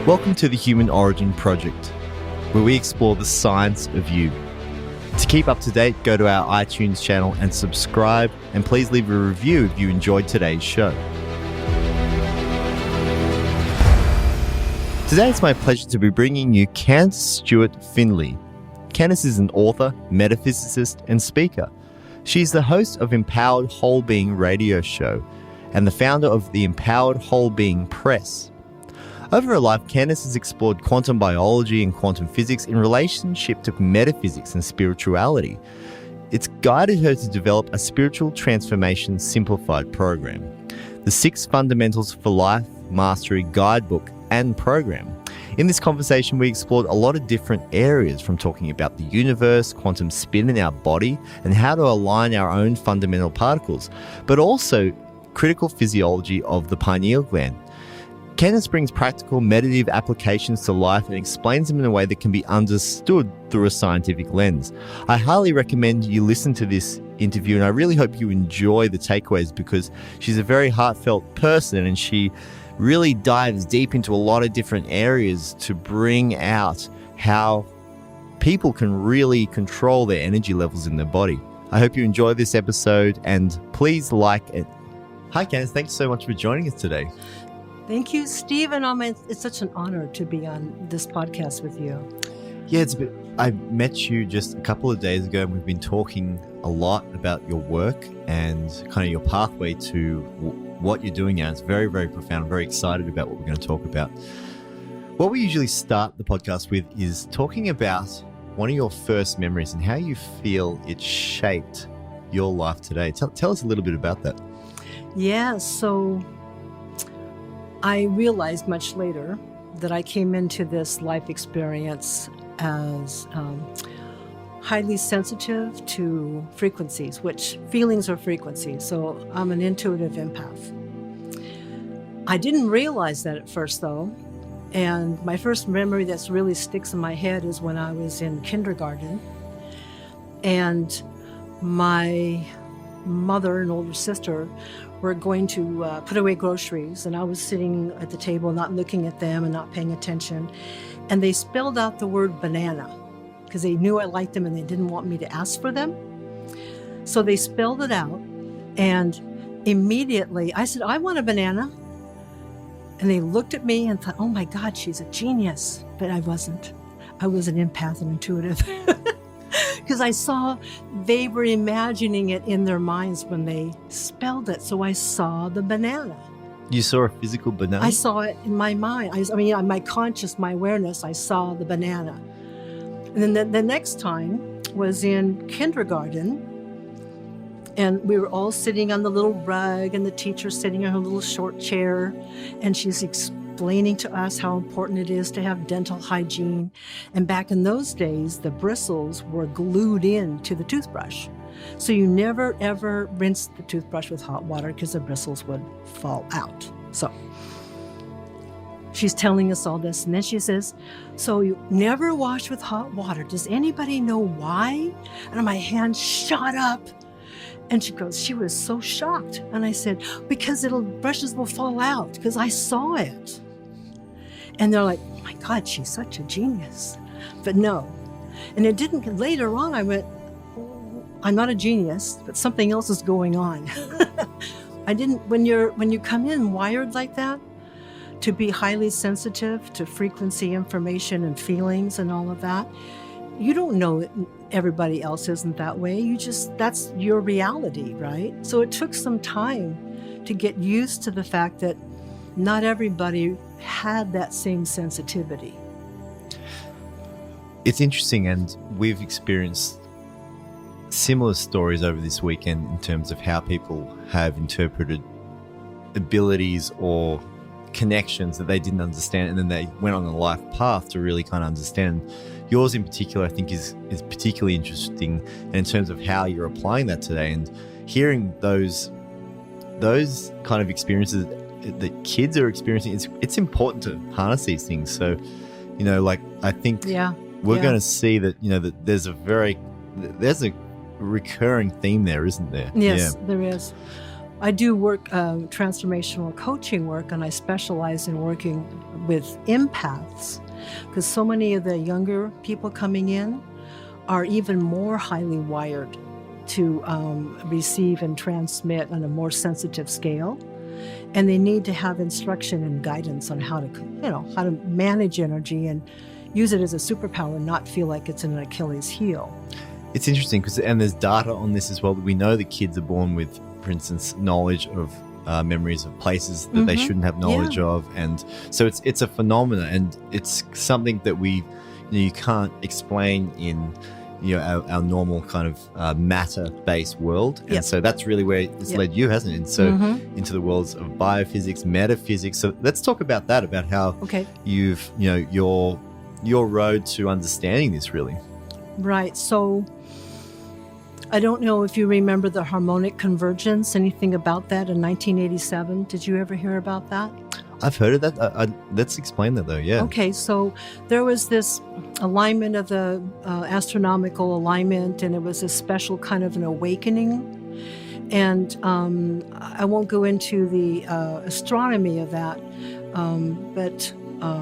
Welcome to the Human Origin Project, where we explore the science of you. To keep up to date, go to our iTunes channel and subscribe, and please leave a review if you enjoyed today's show. Today it's my pleasure to be bringing you Candace Stuart-Findlay. Candace is an author, metaphysicist, and speaker. She's the host of Empowered Whole Being radio show and the founder of the Empowered Whole Being Press. Over her life, Candace has explored quantum biology and quantum physics in relationship to metaphysics and spirituality. It's guided her to develop a spiritual transformation simplified program, the 6 Fundamentals for Life Mastery Guidebook and program. In this conversation, we explored a lot of different areas, from talking about the universe, quantum spin in our body, and how to align our own fundamental particles, but also critical physiology of the pineal gland. Candace brings practical meditative applications to life and explains them in a way that can be understood through a scientific lens. I highly recommend you listen to this interview, and I really hope you enjoy the takeaways because she's a very heartfelt person and she really dives deep into a lot of different areas to bring out how people can really control their energy levels in their body. I hope you enjoy this episode and please like it. Hi Candace, thanks so much for joining us today. Thank you, Stephen. It's such an honor to be on this podcast with you. Yeah, I met you just a couple of days ago and we've been talking a lot about your work and kind of your pathway to what you're doing now. It's very, very profound. I'm very excited about what we're going to talk about. What we usually start the podcast with is talking about one of your first memories and how you feel it shaped your life today. Tell us a little bit about that. Yeah, so I realized much later that I came into this life experience as highly sensitive to frequencies, which feelings are frequencies. So I'm an intuitive empath. I didn't realize that at first, though. And my first memory that really sticks in my head is when I was in kindergarten. And my mother and older sister were going to put away groceries, and I was sitting at the table not looking at them and not paying attention, and they spelled out the word banana because they knew I liked them and they didn't want me to ask for them. So they spelled it out, and immediately I said, I want a banana. And they looked at me and thought, oh my God, she's a genius. But I wasn't. I was an empath and intuitive. Because I saw they were imagining it in their minds when they spelled it. So I saw the banana. You saw a physical banana? I saw it in my mind. My conscious, my awareness, I saw the banana. And then the next time was in kindergarten. And we were all sitting on the little rug and the teacher sitting in her little short chair. And she's explaining to us how important it is to have dental hygiene. And back in those days, the bristles were glued into the toothbrush. So you never, ever rinse the toothbrush with hot water because the bristles would fall out. So she's telling us all this. And then she says, so you never wash with hot water. Does anybody know why? And my hand shot up. And she was so shocked. And I said, because brushes will fall out because I saw it. And they're like, oh my God, she's such a genius. But no. And it didn't, later on I went, I'm not a genius, but something else is going on. When you come in wired like that, to be highly sensitive to frequency information and feelings and all of that, you don't know everybody else isn't that way. That's your reality, right? So it took some time to get used to the fact that not everybody had that same sensitivity. It's interesting, and we've experienced similar stories over this weekend in terms of how people have interpreted abilities or connections that they didn't understand, and then they went on a life path to really kind of understand. Yours in particular, I think, is particularly interesting in terms of how you're applying that today, and hearing those kind of experiences that kids are experiencing. It's important to harness these things. So, I think we're going to see that, that there's a recurring theme there, isn't there? Yes, there is. I do work, transformational coaching work, and I specialize in working with empaths, because so many of the younger people coming in are even more highly wired to receive and transmit on a more sensitive scale. And they need to have instruction and guidance on how to manage energy and use it as a superpower, not feel like it's an Achilles heel. It's interesting and there's data on this as well, that we know that kids are born with, for instance, knowledge of memories of places that they shouldn't have knowledge of. And so it's a phenomena, and it's something that you can't explain in our normal kind of matter-based world. And so that's really where it's led you, hasn't it? And so into the worlds of biophysics, metaphysics. So let's talk about that, about how you've, your road to understanding this, really. Right. So I don't know if you remember the harmonic convergence, anything about that in 1987. Did you ever hear about that? I've heard of that. Let's explain that, though. Yeah. Okay, so there was this alignment of the astronomical alignment, and it was a special kind of an awakening. And I won't go into the astronomy of that, but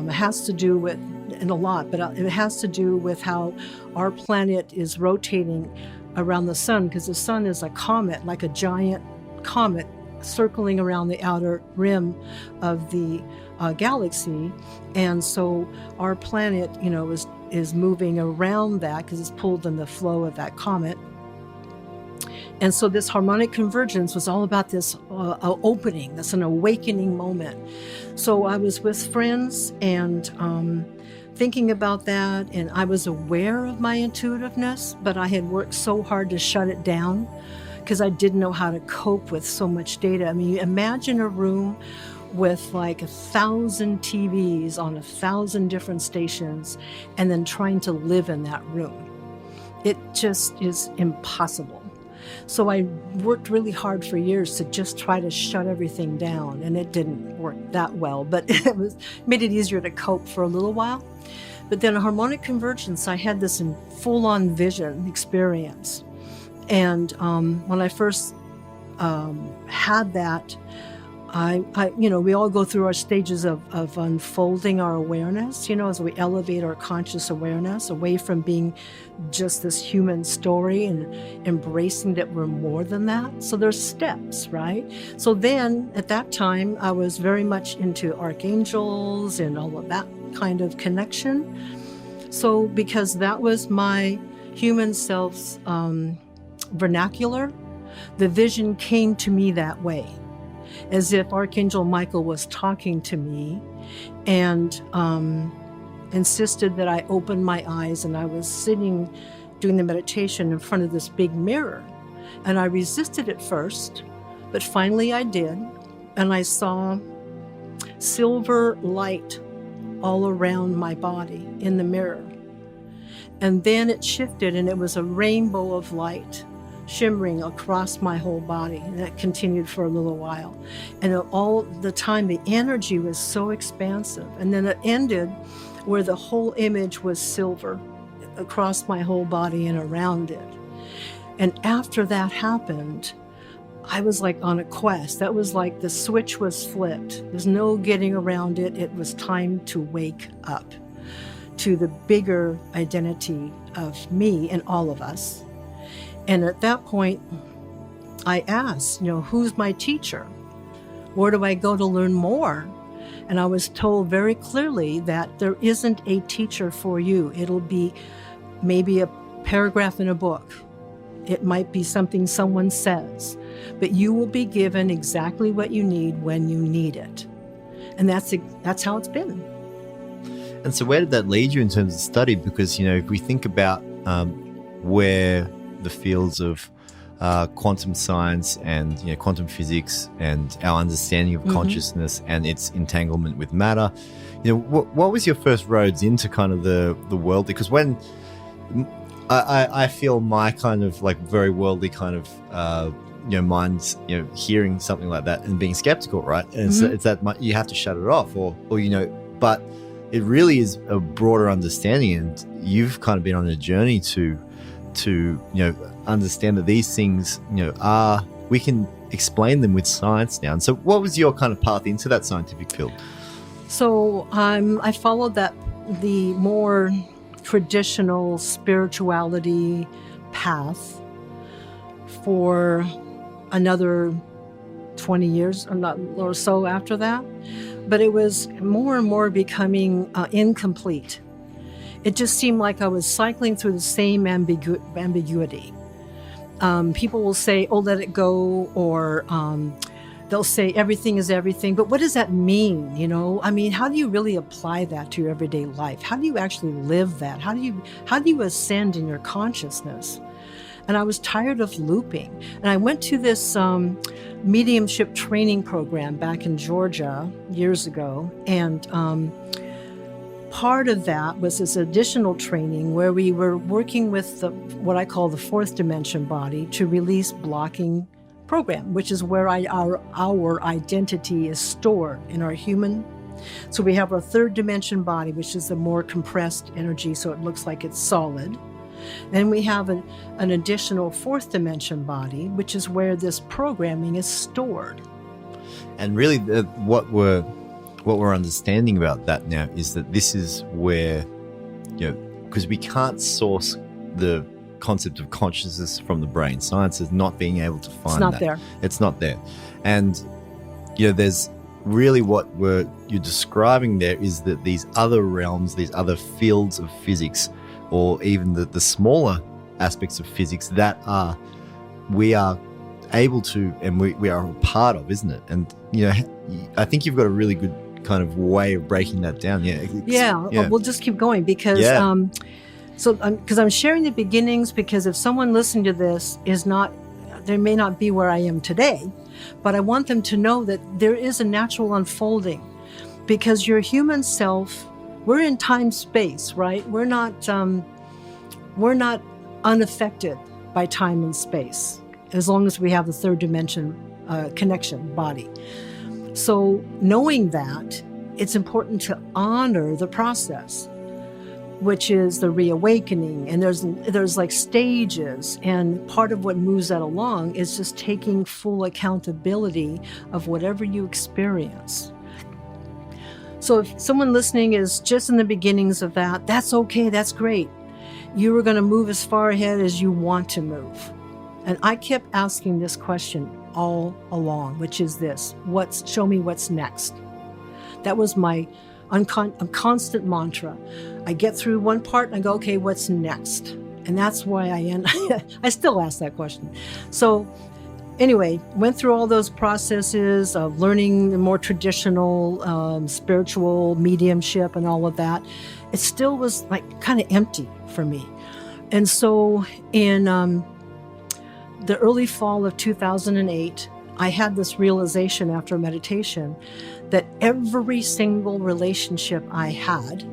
it has to do with, and a lot, but it has to do with how our planet is rotating around the sun, because the sun is a comet, like a giant comet, circling around the outer rim of the galaxy. And so our planet, is moving around that because it's pulled in the flow of that comet. And so this harmonic convergence was all about this opening, that's an awakening moment. So I was with friends and thinking about that, and I was aware of my intuitiveness, but I had worked so hard to shut it down because I didn't know how to cope with so much data. I mean, imagine a room with like 1,000 TVs on 1,000 different stations, and then trying to live in that room. It just is impossible. So I worked really hard for years to just try to shut everything down, and it didn't work that well, but it made it easier to cope for a little while. But then a harmonic convergence, I had this in full-on vision experience. And when I first had that, we all go through our stages of unfolding our awareness, as we elevate our conscious awareness away from being just this human story and embracing that we're more than that. So there's steps, right? So then at that time, I was very much into archangels and all of that kind of connection. So because that was my human self's vernacular, the vision came to me that way, as if Archangel Michael was talking to me and insisted that I open my eyes. And I was sitting doing the meditation in front of this big mirror, and I resisted at first, but finally I did, and I saw silver light all around my body in the mirror. And then it shifted, and it was a rainbow of light shimmering across my whole body, and that continued for a little while. And all the time the energy was so expansive, and then it ended where the whole image was silver across my whole body and around it. And after that happened, I was like on a quest. That was like the switch was flipped. There's no getting around it. It was time to wake up to the bigger identity of me and all of us. And at that point, I asked, who's my teacher? Where do I go to learn more? And I was told very clearly that there isn't a teacher for you. It'll be maybe a paragraph in a book. It might be something someone says, but you will be given exactly what you need when you need it. And that's how it's been. And so where did that lead you in terms of study? Because, if we think about where the fields of quantum science and quantum physics and our understanding of consciousness and its entanglement with matter, what was your first roads into kind of the world? Because when I feel my kind of like very worldly kind of mind's hearing something like that and being skeptical, right? And it's that you have to shut it off, or but it really is a broader understanding, and you've kind of been on a journey to understand that these things we can explain them with science now. And so what was your kind of path into that scientific field? So I followed the more traditional spirituality path for another 20 years or so after that. But it was more and more becoming incomplete. It just seemed like I was cycling through the same ambiguity. People will say, oh, let it go, or they'll say everything is everything. But what does that mean? You know, I mean, how do you really apply that to your everyday life? How do you actually live that? How do you ascend in your consciousness? And I was tired of looping. And I went to this mediumship training program back in Georgia years ago. And part of that was this additional training where we were working with what I call the fourth dimension body to release blocking program, which is where our identity is stored in our human. So we have our third dimension body, which is the more compressed energy, so it looks like it's solid. Then we have an additional fourth dimension body, which is where this programming is stored. And really, what we're understanding about that now is that this is where, you know, because we can't source the concept of consciousness from the brain. Science is not being able to find that. It's not there. And, you know, there's really what you're describing there is that these other realms, these other fields of physics, or even the smaller aspects of physics that we are able to, and we are a part of, isn't it? And, you know, I think you've got a really good kind of way of breaking that down. Yeah. We'll just keep going because because I'm sharing the beginnings, because if someone listening to this they may not be where I am today, but I want them to know that there is a natural unfolding, because your human self, we're in time space, right? We're not unaffected by time and space as long as we have the third dimension connection body. So knowing that, it's important to honor the process, which is the reawakening. And there's like stages, and part of what moves that along is just taking full accountability of whatever you experience. So if someone listening is just in the beginnings of that, that's okay, that's great. You are going to move as far ahead as you want to move. And I kept asking this question all along, which is this: show me what's next. That was my constant mantra. I get through one part and I go, okay, what's next? And that's why I still ask that question. So anyway, went through all those processes of learning the more traditional spiritual mediumship and all of that. It still was like kind of empty for me. And so in the early fall of 2008, I had this realization after meditation that every single relationship I had,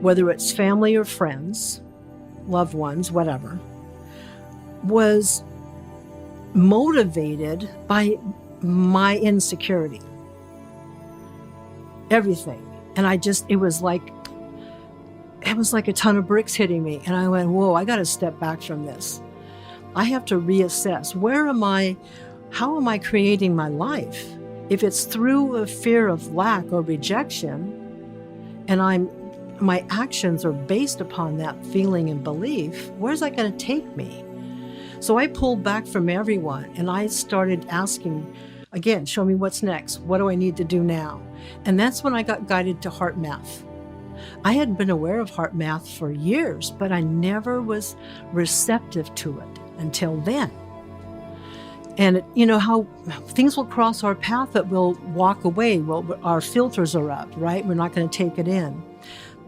whether it's family or friends, loved ones, whatever, was motivated by my insecurity. Everything. And it was like a ton of bricks hitting me. And I went, whoa, I got to step back from this. I have to reassess. How am I creating my life? If it's through a fear of lack or rejection, and my actions are based upon that feeling and belief, where's that going to take me? So I pulled back from everyone and I started asking, again, show me what's next. What do I need to do now? And that's when I got guided to heart math. I hadn't been aware of heart math for years, but I never was receptive to it until then. And you know how things will cross our path that we'll walk away. Well, our filters are up, right? We're not going to take it in.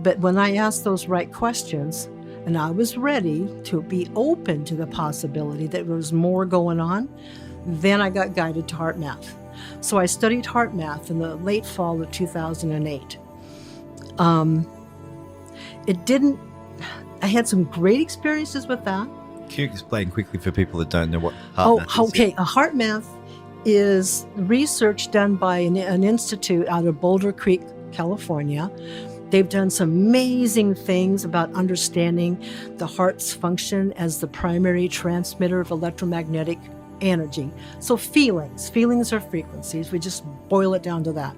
But when I asked those right questions, and I was ready to be open to the possibility that there was more going on, then I got guided to heart math. So I studied heart math in the late fall of 2008. I had some great experiences with that. Can you explain quickly for people that don't know what heart math is? Okay. A heart math is research done by an institute out of Boulder Creek, California. They've done some amazing things about understanding the heart's function as the primary transmitter of electromagnetic energy. So feelings are frequencies. We just boil it down to that.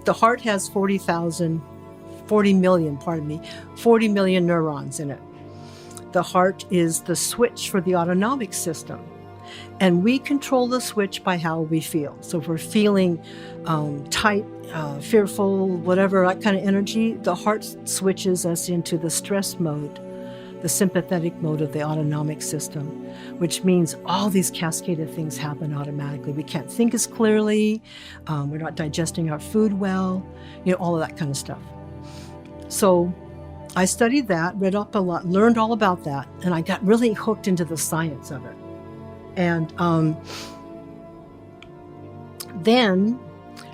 The heart has 40 million neurons in it. The heart is the switch for the autonomic system. And we control the switch by how we feel. So if we're feeling tight, fearful, whatever, that kind of energy, the heart switches us into the stress mode, the sympathetic mode of the autonomic system, which means all these cascaded things happen automatically. We can't think as clearly. We're not digesting our food well, all of that kind of stuff. So I studied that, read up a lot, learned all about that, and I got really hooked into the science of it. And then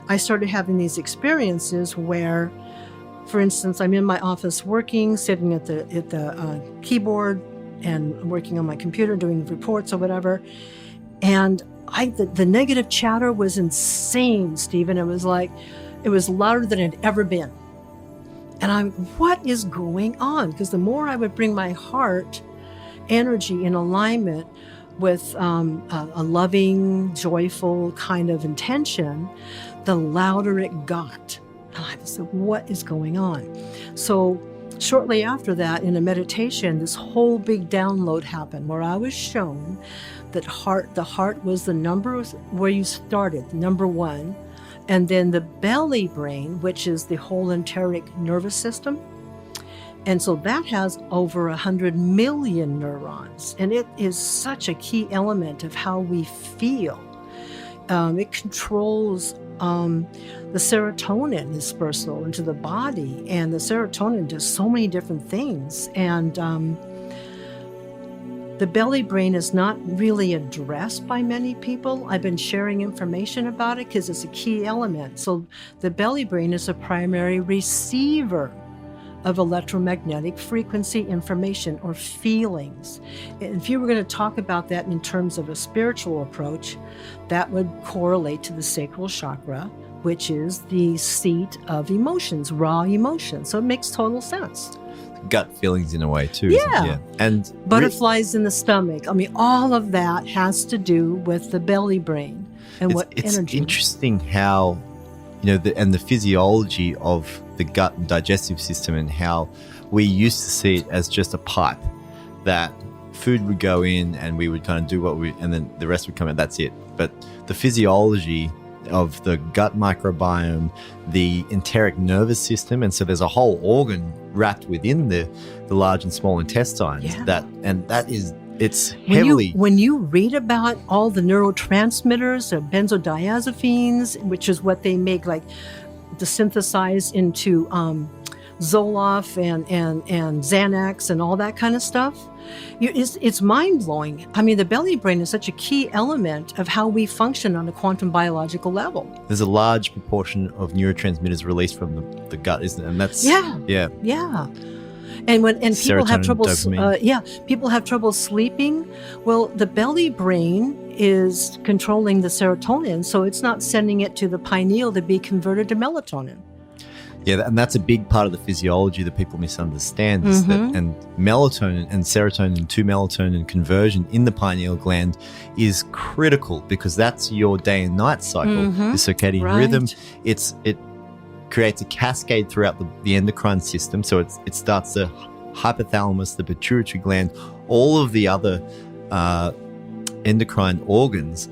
I started having these experiences where, for instance, I'm in my office working, sitting at the keyboard and working on my computer, doing reports or whatever. And the negative chatter was insane, Stephen. It was louder than it had ever been. And I'm, what is going on? Because the more I would bring my heart energy in alignment with a loving, joyful kind of intention, the louder it got. And I said, what is going on? So shortly after that, in a meditation, this whole big download happened where I was shown that the heart was the number where you started, number one, and then the belly brain, which is the whole enteric nervous system. And so that has over 100 million neurons, and it is such a key element of how we feel. It controls the serotonin dispersal into the body, and the serotonin does so many different things. And the belly brain is not really addressed by many people. I've been sharing information about it because it's a key element. So the belly brain is a primary receiver of electromagnetic frequency information or feelings. And if you were going to talk about that in terms of a spiritual approach, that would correlate to the sacral chakra, which is the seat of emotions, raw emotions. So it makes total sense. Gut feelings in a way too. Yeah. And butterflies in the stomach. I mean, all of that has to do with the belly brain and it's energy. It's interesting how, and the physiology of the gut and digestive system, and how we used to see it as just a pipe that food would go in and we would kind of do and then the rest would come out. That's it. But the physiology of the gut microbiome, the enteric nervous system, and so there's a whole organ wrapped within the large and small intestines. Yeah. It's heavily. When you read about all the neurotransmitters, benzodiazepines, which is what they make, like to synthesize into Zoloft and Xanax and all that kind of stuff, it's mind-blowing. I mean, the belly brain is such a key element of how we function on a quantum biological level. There's a large proportion of neurotransmitters released from the gut, isn't it? And that's yeah. And people have trouble, people have trouble sleeping. Well, the belly brain is controlling the serotonin, so it's not sending it to the pineal to be converted to melatonin. Yeah, and that's a big part of the physiology that people misunderstand. Is that, and melatonin and serotonin to melatonin conversion in the pineal gland is critical because that's your day and night cycle, the circadian rhythm. It creates a cascade throughout the endocrine system. So it starts the hypothalamus, the pituitary gland, all of the other endocrine organs.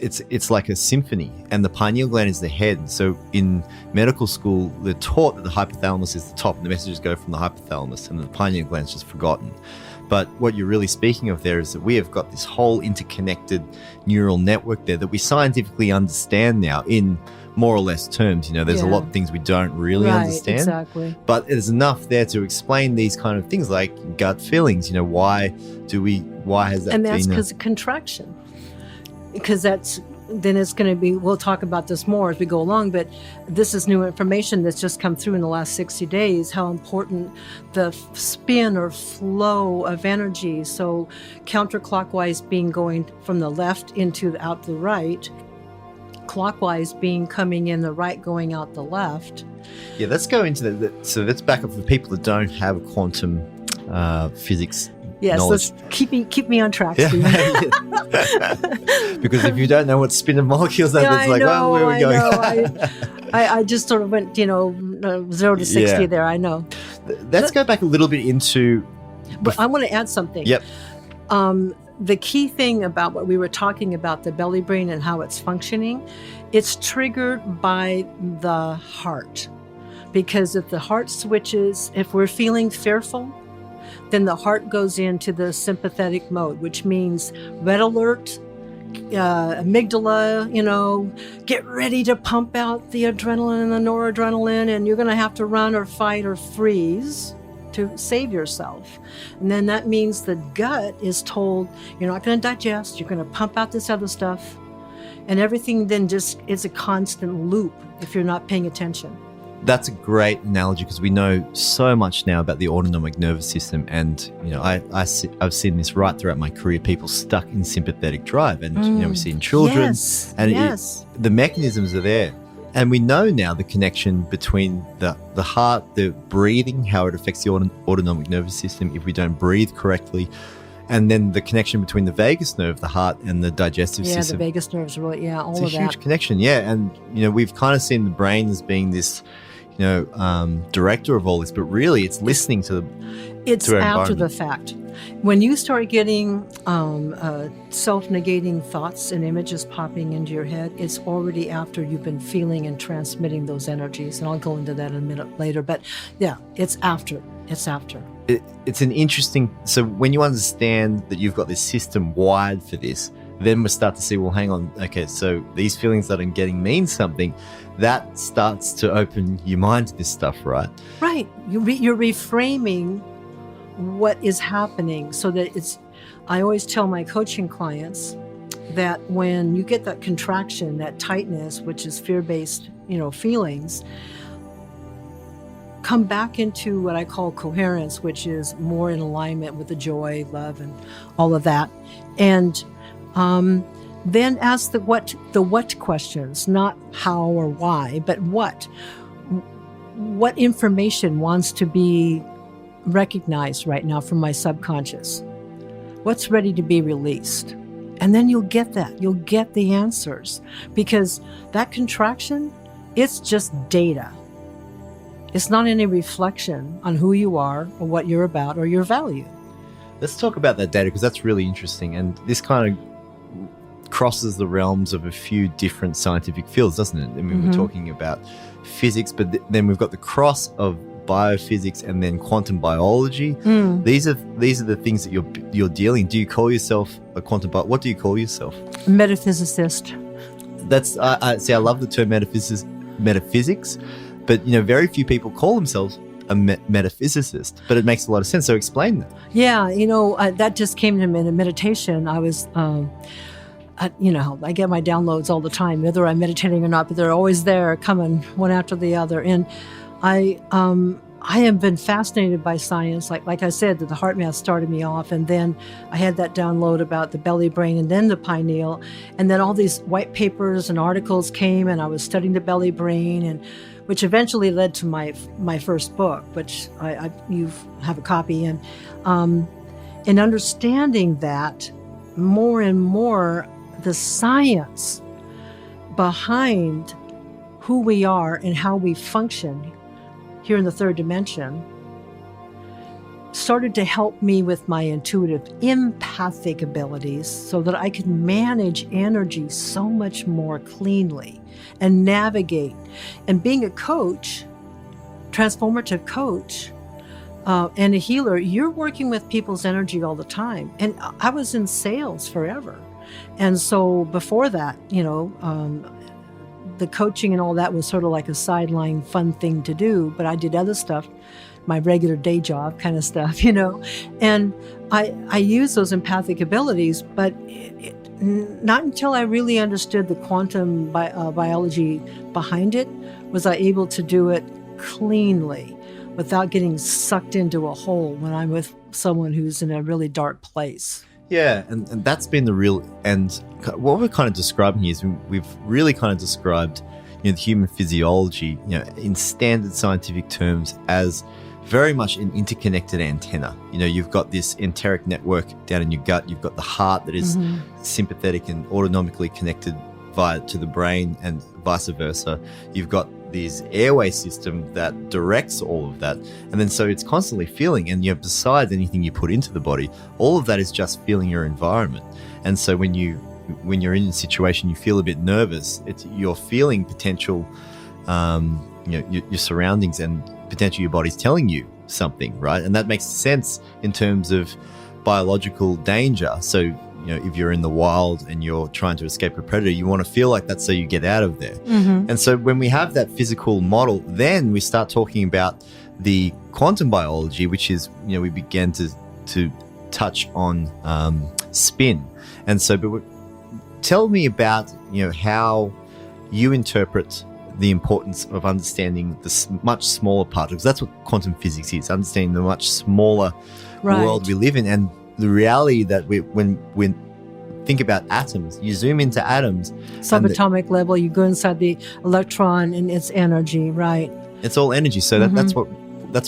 It's like a symphony, and the pineal gland is the head. So in medical school, they're taught that the hypothalamus is the top, and the messages go from the hypothalamus, and the pineal gland is just forgotten. But what you're really speaking of there is that we have got this whole interconnected neural network there that we scientifically understand now in more or less terms. There's a lot of things we don't really understand. Exactly. But there's enough there to explain these kind of things like gut feelings. Why has that been? And that's because of contraction. Because then it's going to be, we'll talk about this more as we go along, but this is new information that's just come through in the last 60 days, how important the spin or flow of energy. So counterclockwise being going from the left out the right, clockwise being coming in the right, going out the left. Yeah, let's go into so let's back up for people that don't have quantum physics knowledge. Let's keep me on track, Yeah. Steve. Because if you don't know what spin of molecules are, Yeah, it's like, well, where are we going? I just sort of went, 0 to 60 Yeah. there. I know. Let's go back a little bit into. But I want to add something. Yep. The key thing about what we were talking about, the belly brain and how it's functioning, it's triggered by the heart. Because if the heart switches, if we're feeling fearful, then the heart goes into the sympathetic mode, which means red alert, amygdala, get ready to pump out the adrenaline and the noradrenaline, and you're going to have to run or fight or freeze to save yourself. And then that means the gut is told, you're not going to digest, you're going to pump out this other stuff. And everything then just is a constant loop if you're not paying attention. That's a great analogy because we know so much now about the autonomic nervous system, and I've seen this right throughout my career. People stuck in sympathetic drive, and we see in children, Yes, and yes. the mechanisms are there, and we know now the connection between the heart, the breathing, how it affects the autonomic nervous system if we don't breathe correctly, and then the connection between the vagus nerve, the heart, and the digestive system. Yeah, the vagus nerves, really, all It's of a that. huge connection, yeah. And we've kind of seen the brain as being this, director of all this, but really it's listening to It's to our after the environment. fact. When you start getting self-negating thoughts and images popping into your head, it's already after you've been feeling and transmitting those energies. And I'll go into that in a minute later. But yeah, it's after. It's after. It's an interesting. So when you understand that you've got this system wired for this, then we start to see, well, hang on, okay, so these feelings that I'm getting mean something. That starts to open your mind to this stuff, right? Right. You're reframing what is happening so that it's. I always tell my coaching clients that when you get that contraction, that tightness, which is fear-based, feelings, come back into what I call coherence, which is more in alignment with the joy, love, and all of that. And then ask the what questions, not how or why, but what. What information wants to be recognized right now from my subconscious? What's ready to be released? And then you'll get that. You'll get the answers. Because that contraction, it's just data. It's not any reflection on who you are or what you're about or your value. Let's talk about that data because that's really interesting. And this kind of crosses the realms of a few different scientific fields, doesn't it? I mean, we're talking about physics, but then we've got the cross of biophysics and then quantum biology. These are the things that you're dealing. Do you call yourself a quantum what do you call yourself? Metaphysicist. That's I love the term metaphysics, but very few people call themselves a metaphysicist, but it makes a lot of sense. So explain that. Yeah, that just came to me in a meditation. I was I get my downloads all the time, whether I'm meditating or not, but they're always there, coming one after the other. And I have been fascinated by science. Like I said, the heart math started me off, and then I had that download about the belly brain and then the pineal, and then all these white papers and articles came, and I was studying the belly brain, and which eventually led to my first book, which you have a copy, and in understanding that more and more, the science behind who we are and how we function here in the third dimension started to help me with my intuitive empathic abilities so that I could manage energy so much more cleanly and navigate. And being a coach, transformative coach, and a healer, you're working with people's energy all the time. And I was in sales forever. And so before that, the coaching and all that was sort of like a sideline fun thing to do, but I did other stuff, my regular day job kind of stuff, and I used those empathic abilities, but not until I really understood the quantum biology behind it was I able to do it cleanly without getting sucked into a hole when I'm with someone who's in a really dark place. Yeah, and that's been the real, and what we're kind of describing here is we've really kind of described the human physiology in standard scientific terms as very much an interconnected antenna. You've got this enteric network down in your gut. You've got the heart that is sympathetic and autonomically connected to the brain and vice versa. You've got this airway system that directs all of that. And then so it's constantly feeling, and besides anything you put into the body, all of that is just feeling your environment. And so when you're in a situation you feel a bit nervous, you're feeling potential, your surroundings, and potentially your body's telling you something, right? And that makes sense in terms of biological danger. So if you're in the wild and you're trying to escape a predator, you want to feel like that so you get out of there. And so when we have that physical model, then we start talking about the quantum biology, which is, we began to touch on spin. And so, but tell me about, how you interpret the importance of understanding the much smaller particles. That's what quantum physics is, understanding the much smaller world we live in, and the reality that when we think about atoms, you zoom into atoms. Subatomic level, you go inside the electron and its energy, right? It's all energy. So that's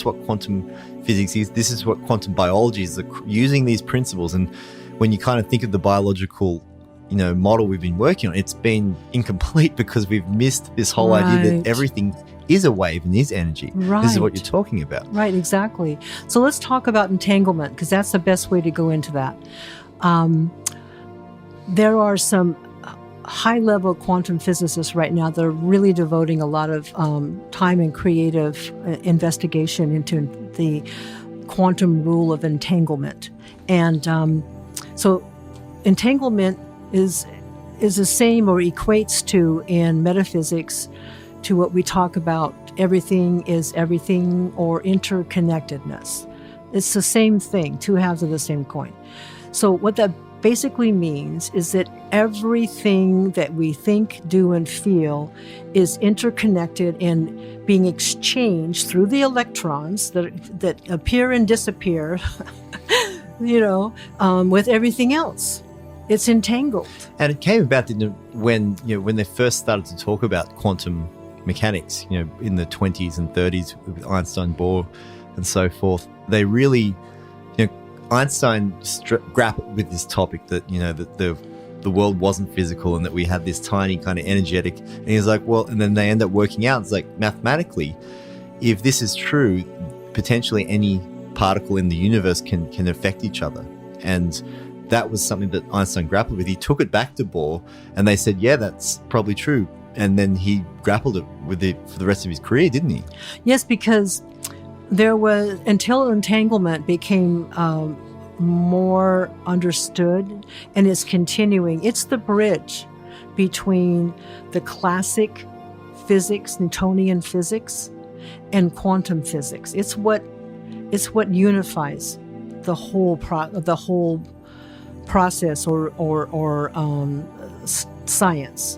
what quantum physics is. This is what quantum biology is, using these principles. And when you kind of think of the biological model we've been working on, it's been incomplete because we've missed this whole idea that everything is a wave and is energy. This is what you're talking about. Right, exactly. So let's talk about entanglement, because that's the best way to go into that. There are some high-level quantum physicists right now that are really devoting a lot of time and creative investigation into the quantum rule of entanglement. And so entanglement is the same, or equates to, in metaphysics, to what we talk about, everything is everything, or interconnectedness. It's the same thing, two halves of the same coin. So what that basically means is that everything that we think, do, and feel is interconnected and being exchanged through the electrons that appear and disappear, with everything else. It's entangled. And it came about when they first started to talk about quantum mechanics, in the 20s and 30s with Einstein, Bohr, and so forth. They really, Einstein grappled with this topic that, that the world wasn't physical and that we had this tiny kind of energetic. And he's like, well, and then they end up working out. It's like, mathematically, if this is true, potentially any particle in the universe can affect each other. And that was something that Einstein grappled with. He took it back to Bohr, and they said, yeah, that's probably true. And then he grappled it with it for the rest of his career, didn't he? Yes, because until entanglement became more understood, and it's continuing. It's the bridge between the classic physics, Newtonian physics, and quantum physics. It's what unifies the whole process or science.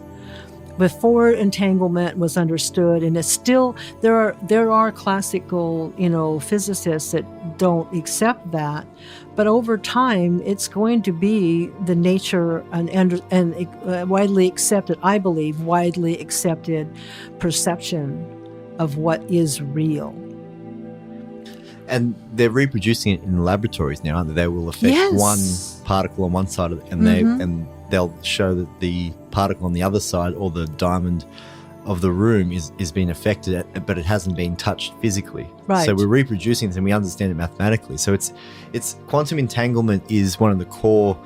Before entanglement was understood, and it's still there are classical physicists that don't accept that, but over time it's going to be the nature and widely accepted, I believe, widely accepted perception of what is real. And they're reproducing it in laboratories now, aren't they? They will affect one particle on one side of it, and they'll show that the particle on the other side, or the diamond of the room, is being affected, but it hasn't been touched physically. Right. So we're reproducing this, and we understand it mathematically. So it's quantum entanglement is one of the core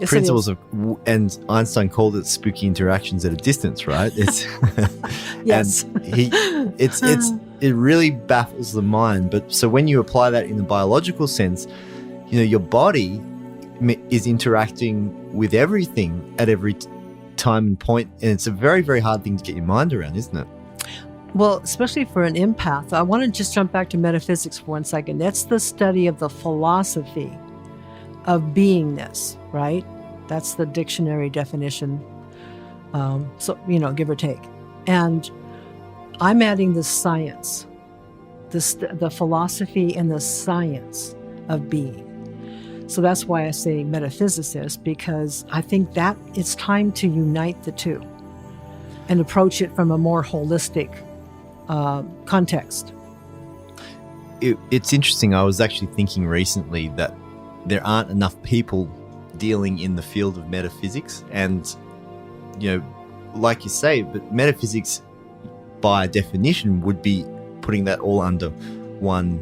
principles of, and Einstein called it spooky interactions at a distance, right? It's yes. And it really baffles the mind. But so when you apply that in the biological sense, your body is interacting with everything at every time and point, and it's a very, very hard thing to get your mind around, isn't it? Well, especially for an empath. I want to just jump back to metaphysics for 1 second. That's the study of the philosophy of beingness, right? That's the dictionary definition. So, give or take. And I'm adding the science, the philosophy and the science of being. So that's why I say metaphysicist, because I think that it's time to unite the two and approach it from a more holistic context. it's interesting. I was actually thinking recently that there aren't enough people dealing in the field of metaphysics, and like you say, but metaphysics by definition would be putting that all under one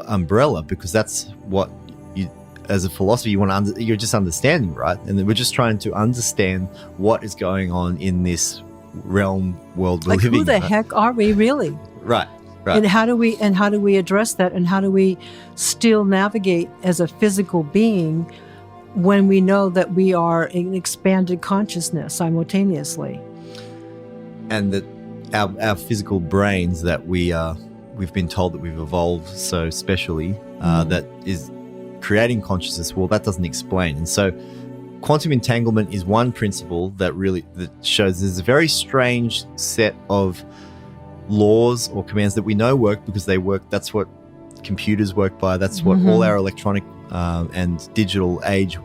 umbrella, because that's what you, as a philosopher, you're just understanding, right? And then we're just trying to understand what is going on in this realm world we're living in. Who the heck are we really? Right. And how do we address that, and how do we still navigate as a physical being when we know that we are an expanded consciousness simultaneously? And that our physical brains that we've been told that we've evolved so specially that is creating consciousness, well, that doesn't explain. And so quantum entanglement is one principle that shows there's a very strange set of laws or commands that we know work, because they work. That's what computers work by. That's what all our electronic and digital age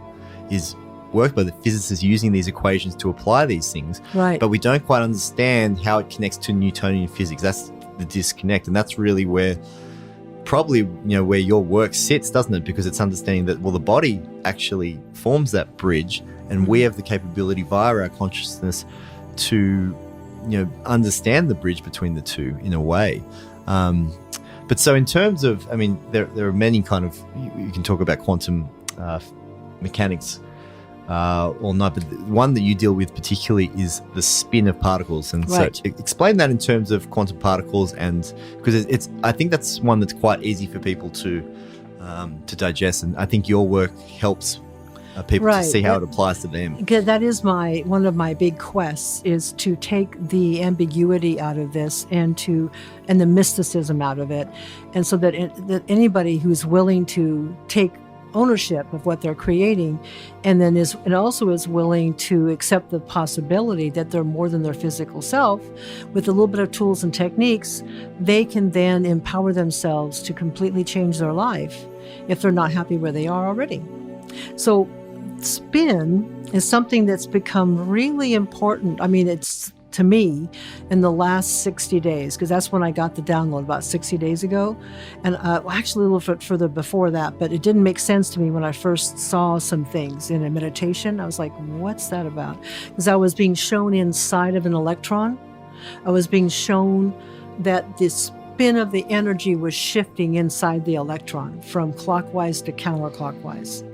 is worked by. The physicists using these equations to apply these things. Right. But we don't quite understand how it connects to Newtonian physics. That's the disconnect, and that's really where probably where your work sits, doesn't it? Because it's understanding that, well, the body actually forms that bridge, and we have the capability via our consciousness to understand the bridge between the two in a way. But so in terms of, there are many kind of, you can talk about quantum mechanics all night, but the one that you deal with particularly is the spin of particles. And right. So explain that in terms of quantum particles, and because I think that's one that's quite easy for people to digest, and I think your work helps people to see how it applies to them. That is one of my big quests, is to take the ambiguity out of this and the mysticism out of it, and so that anybody who's willing to take ownership of what they're creating, and also is willing to accept the possibility that they're more than their physical self, with a little bit of tools and techniques, they can then empower themselves to completely change their life if they're not happy where they are already. So spin is something that's become really important. It's, to me, in the last 60 days, because that's when I got the download, about 60 days ago. And actually a little bit further before that, but it didn't make sense to me when I first saw some things in a meditation. I was like, what's that about? Because I was being shown inside of an electron. I was being shown that the spin of the energy was shifting inside the electron from clockwise to counterclockwise.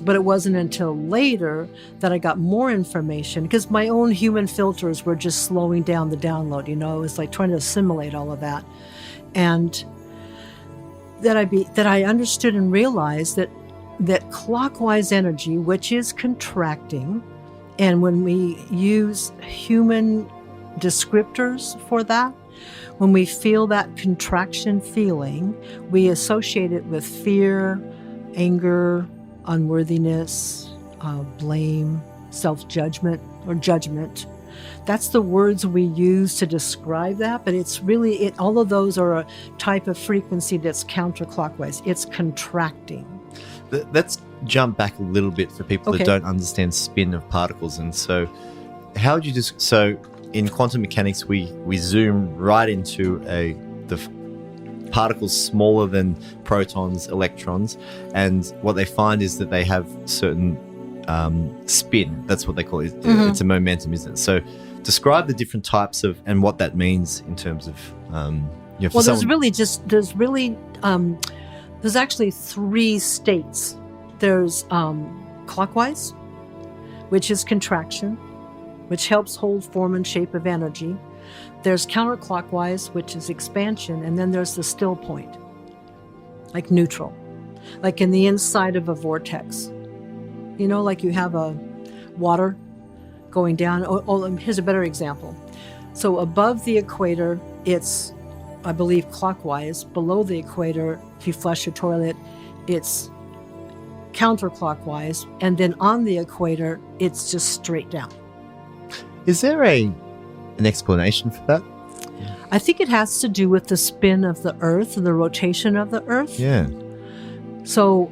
But it wasn't until later that I got more information, because my own human filters were just slowing down the download. It was like trying to assimilate all of that. And that I understood and realized that clockwise energy, which is contracting, and when we use human descriptors for that, when we feel that contraction feeling, we associate it with fear, anger, unworthiness, blame, self-judgment, or judgment. That's the words we use to describe that, but it's really, all of those are a type of frequency that's counterclockwise. It's contracting. Let's jump back a little bit for people that don't understand spin of particles. And so how would you so in quantum mechanics, we zoom right into the particles smaller than protons, electrons, and what they find is that they have certain spin. That's what they call it. It's a momentum, isn't it? So describe the different types of, and what that means in terms of there's actually three states. There's clockwise, which is contraction, which helps hold form and shape of energy. There's counterclockwise, which is expansion, and then there's the still point, like neutral, like in the inside of a vortex. Like you have a water going down. Here's a better example. So above the equator, it's, I believe, clockwise. Below the equator, if you flush your toilet, it's counterclockwise. And then on the equator, it's just straight down. Is there an explanation for that? I think it has to do with the spin of the Earth and the rotation of the Earth. Yeah. So,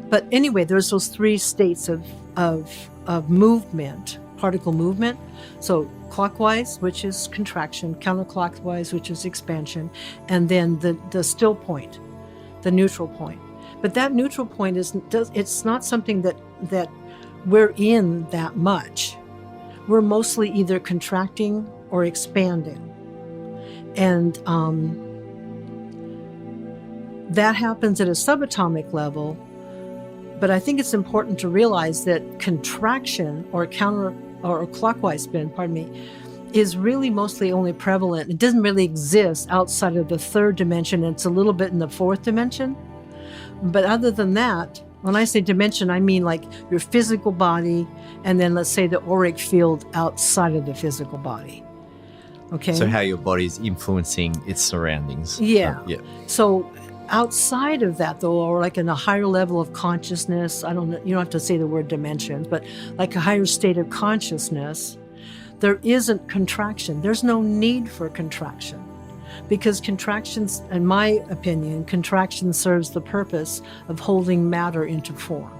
but anyway, there's those three states of movement, particle movement. So clockwise, which is contraction, counterclockwise, which is expansion, and then the still point, the neutral point. But that neutral point it's not something that we're in that much. We're mostly either contracting or expanding. And that happens at a subatomic level. But I think it's important to realize that contraction or clockwise spin, is really mostly only prevalent. It doesn't really exist outside of the third dimension. It's a little bit in the fourth dimension. But other than that, when I say dimension, I mean like your physical body, and then let's say the auric field outside of the physical body. Okay. So how your body is influencing its surroundings. Yeah. Yeah. So outside of that, though, or like in a higher level of consciousness, I don't know, you don't have to say the word dimensions, but like a higher state of consciousness, there isn't contraction. There's no need for contraction. Because contractions, in my opinion, contraction serves the purpose of holding matter into form.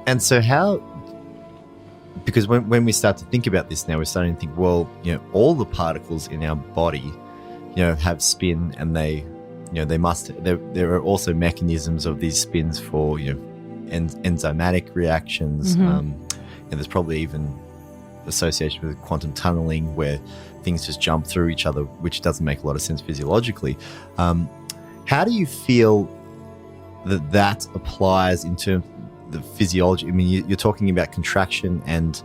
And so because when we start to think about this now, we're starting to think, well, all the particles in our body, have spin, and there are also mechanisms of these spins for, enzymatic reactions. And there's probably even association with quantum tunneling where things just jump through each other, which doesn't make a lot of sense physiologically. How do you feel that applies in terms of the physiology? I mean, you're talking about contraction and...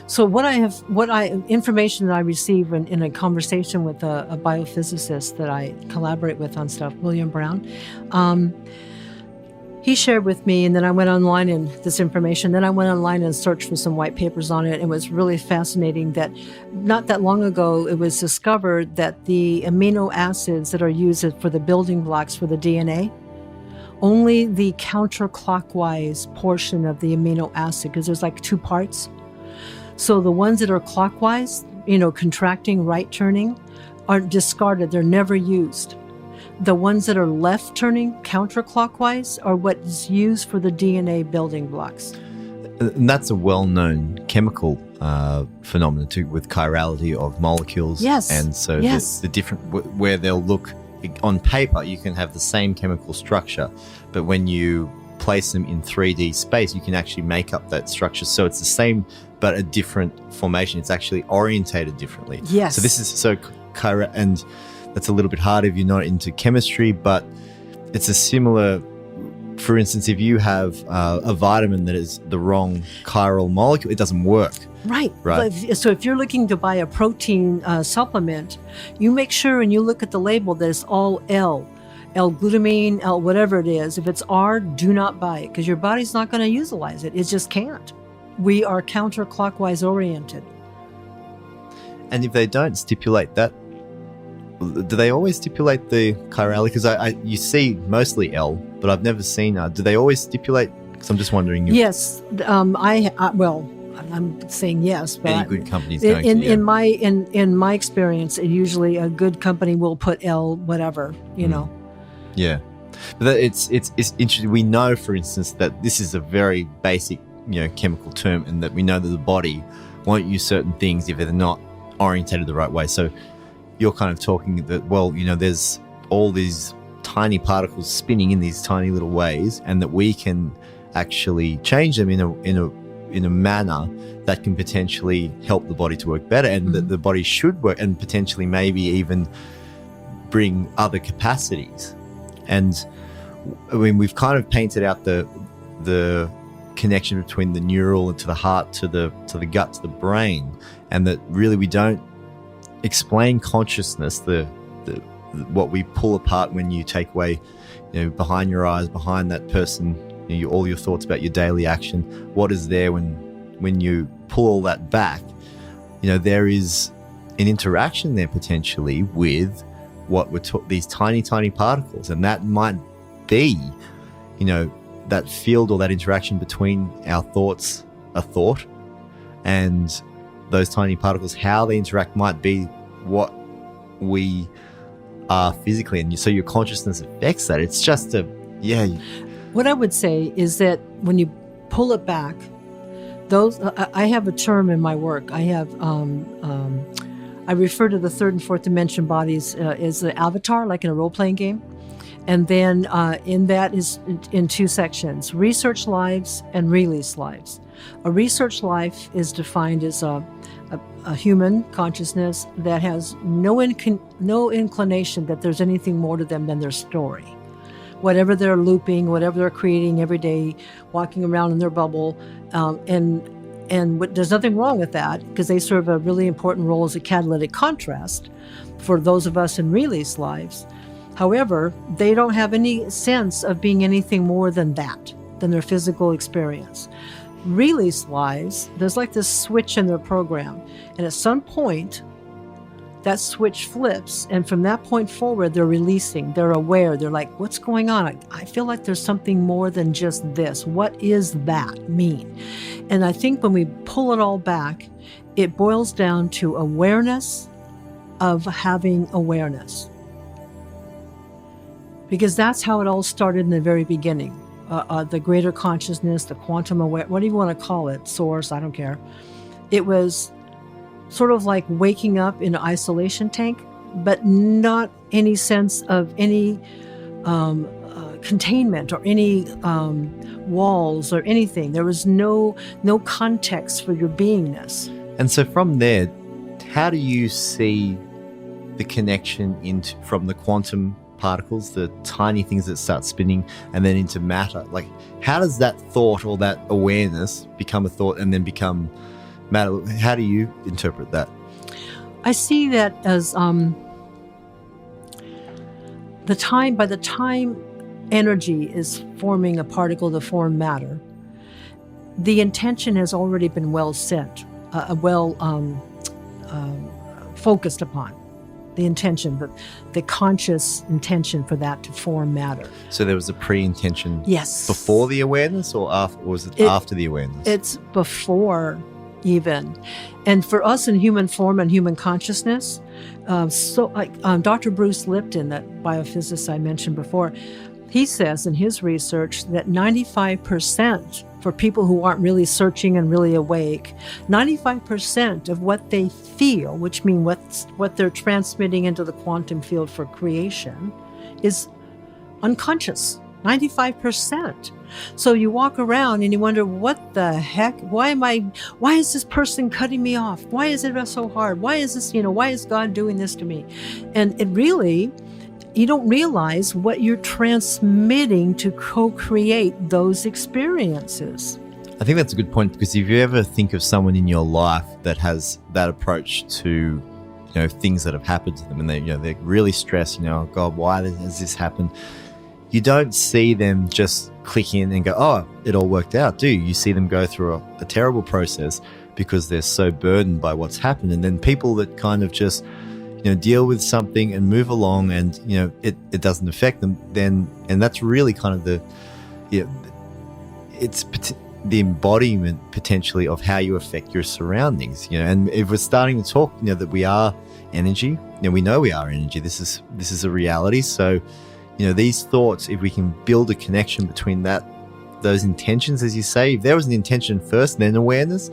So information that I receive in a conversation with a biophysicist that I collaborate with on stuff, William Brown, he shared with me, and then I went online and searched for some white papers on it. It was really fascinating that not that long ago, it was discovered that the amino acids that are used for the building blocks for the DNA, only the counterclockwise portion of the amino acid, because there's like two parts. So the ones that are clockwise, contracting, right turning, are discarded. They're never used. The ones that are left turning, counterclockwise, are what is used for the DNA building blocks. And that's a well-known chemical phenomenon too, with chirality of molecules. Yes. And so yes. the different, where they'll look, on paper, you can have the same chemical structure, but when you place them in 3D space, you can actually make up that structure. So it's the same, but a different formation. It's actually orientated differently. Yes. So this is and that's a little bit harder if you're not into chemistry, but it's a similar, for instance, if you have a vitamin that is the wrong chiral molecule, it doesn't work. Right. So if you're looking to buy a protein supplement, you make sure and you look at the label that it's all L-glutamine, L whatever it is. If it's R, do not buy it because your body's not going to utilize it. It just can't. We are counterclockwise oriented. And if they don't stipulate that, do they always stipulate the chirality? Because you see mostly L, but I've never seen do they always stipulate? Because I'm just wondering. Yes. I'm saying yes, but any good company's in my experience, usually a good company will put L whatever, know. Yeah, but it's interesting. We know, for instance, that this is a very basic chemical term, and that we know that the body won't use certain things if they're not orientated the right way. So you're kind of talking that there's all these tiny particles spinning in these tiny little ways, and that we can actually change them in a manner that can potentially help the body to work better, and that the body should work, and potentially maybe even bring other capacities. And I mean, we've kind of painted out the connection between the neural to the heart, to the gut, to the brain, and that really we don't explain consciousness, the what we pull apart when you take away, behind your eyes, behind that person, all your thoughts about your daily action. What is there when you pull all that back? There is an interaction there potentially with what we're these tiny particles, and that might be, that field or that interaction between our thoughts, a thought, and those tiny particles. How they interact might be what we are physically, and so your consciousness affects that. It's just What I would say is that when you pull it back, those I have a term in my work. I have I refer to the third and fourth dimension bodies as the avatar, like in a role-playing game. And then in that is in two sections: research lives and release lives. A research life is defined as a human consciousness that has no inclination that there's anything more to them than their story. Whatever they're looping, whatever they're creating every day, walking around in their bubble, there's nothing wrong with that, because they serve a really important role as a catalytic contrast for those of us in release lives. However, they don't have any sense of being anything more than that, than their physical experience. Release lives, there's like this switch in their program, and at some point that switch flips, and from that point forward they're releasing, they're aware, they're like, what's going on? I feel like there's something more than just this. What is that mean? And I think when we pull it all back, it boils down to awareness of having awareness, because that's how it all started in the very beginning. The greater consciousness, the quantum aware, what do you want to call it? Source, I don't care. It was sort of like waking up in an isolation tank, but not any sense of any containment or any walls or anything. There was no context for your beingness. And so from there, how do you see the connection from the quantum particles, the tiny things that start spinning, and then into matter? Like, how does that thought or that awareness become a thought and then become matter? How do you interpret that? I see that as by the time energy is forming a particle to form matter, the intention has already been well set, focused upon. The intention, the conscious intention for that to form matter. So there was a pre-intention. Yes. Before the awareness, or after, or was it after the awareness? It's before even. And for us in human form and human consciousness, Dr. Bruce Lipton, that biophysicist I mentioned before, he says in his research that 95%, for people who aren't really searching and really awake, 95% of what they feel, which means what they're transmitting into the quantum field for creation, is unconscious. 95%. So you walk around and you wonder, what the heck? Why is this person cutting me off? Why is it so hard? Why is this, why is God doing this to me? And it really, you don't realize what you're transmitting to co-create those experiences. I think that's a good point, because if you ever think of someone in your life that has that approach to, things that have happened to them, and they're really stressed, oh God, why has this happened? You don't see them just click in and go, oh, it all worked out, do you? You see them go through a terrible process because they're so burdened by what's happened. And then people that kind of just deal with something and move along, and it doesn't affect them, and that's really kind of it's the embodiment potentially of how you affect your surroundings. And if we're starting to talk that we are energy, we know we are energy, this is a reality. So these thoughts, if we can build a connection between those intentions, as you say, if there was an intention first, then awareness,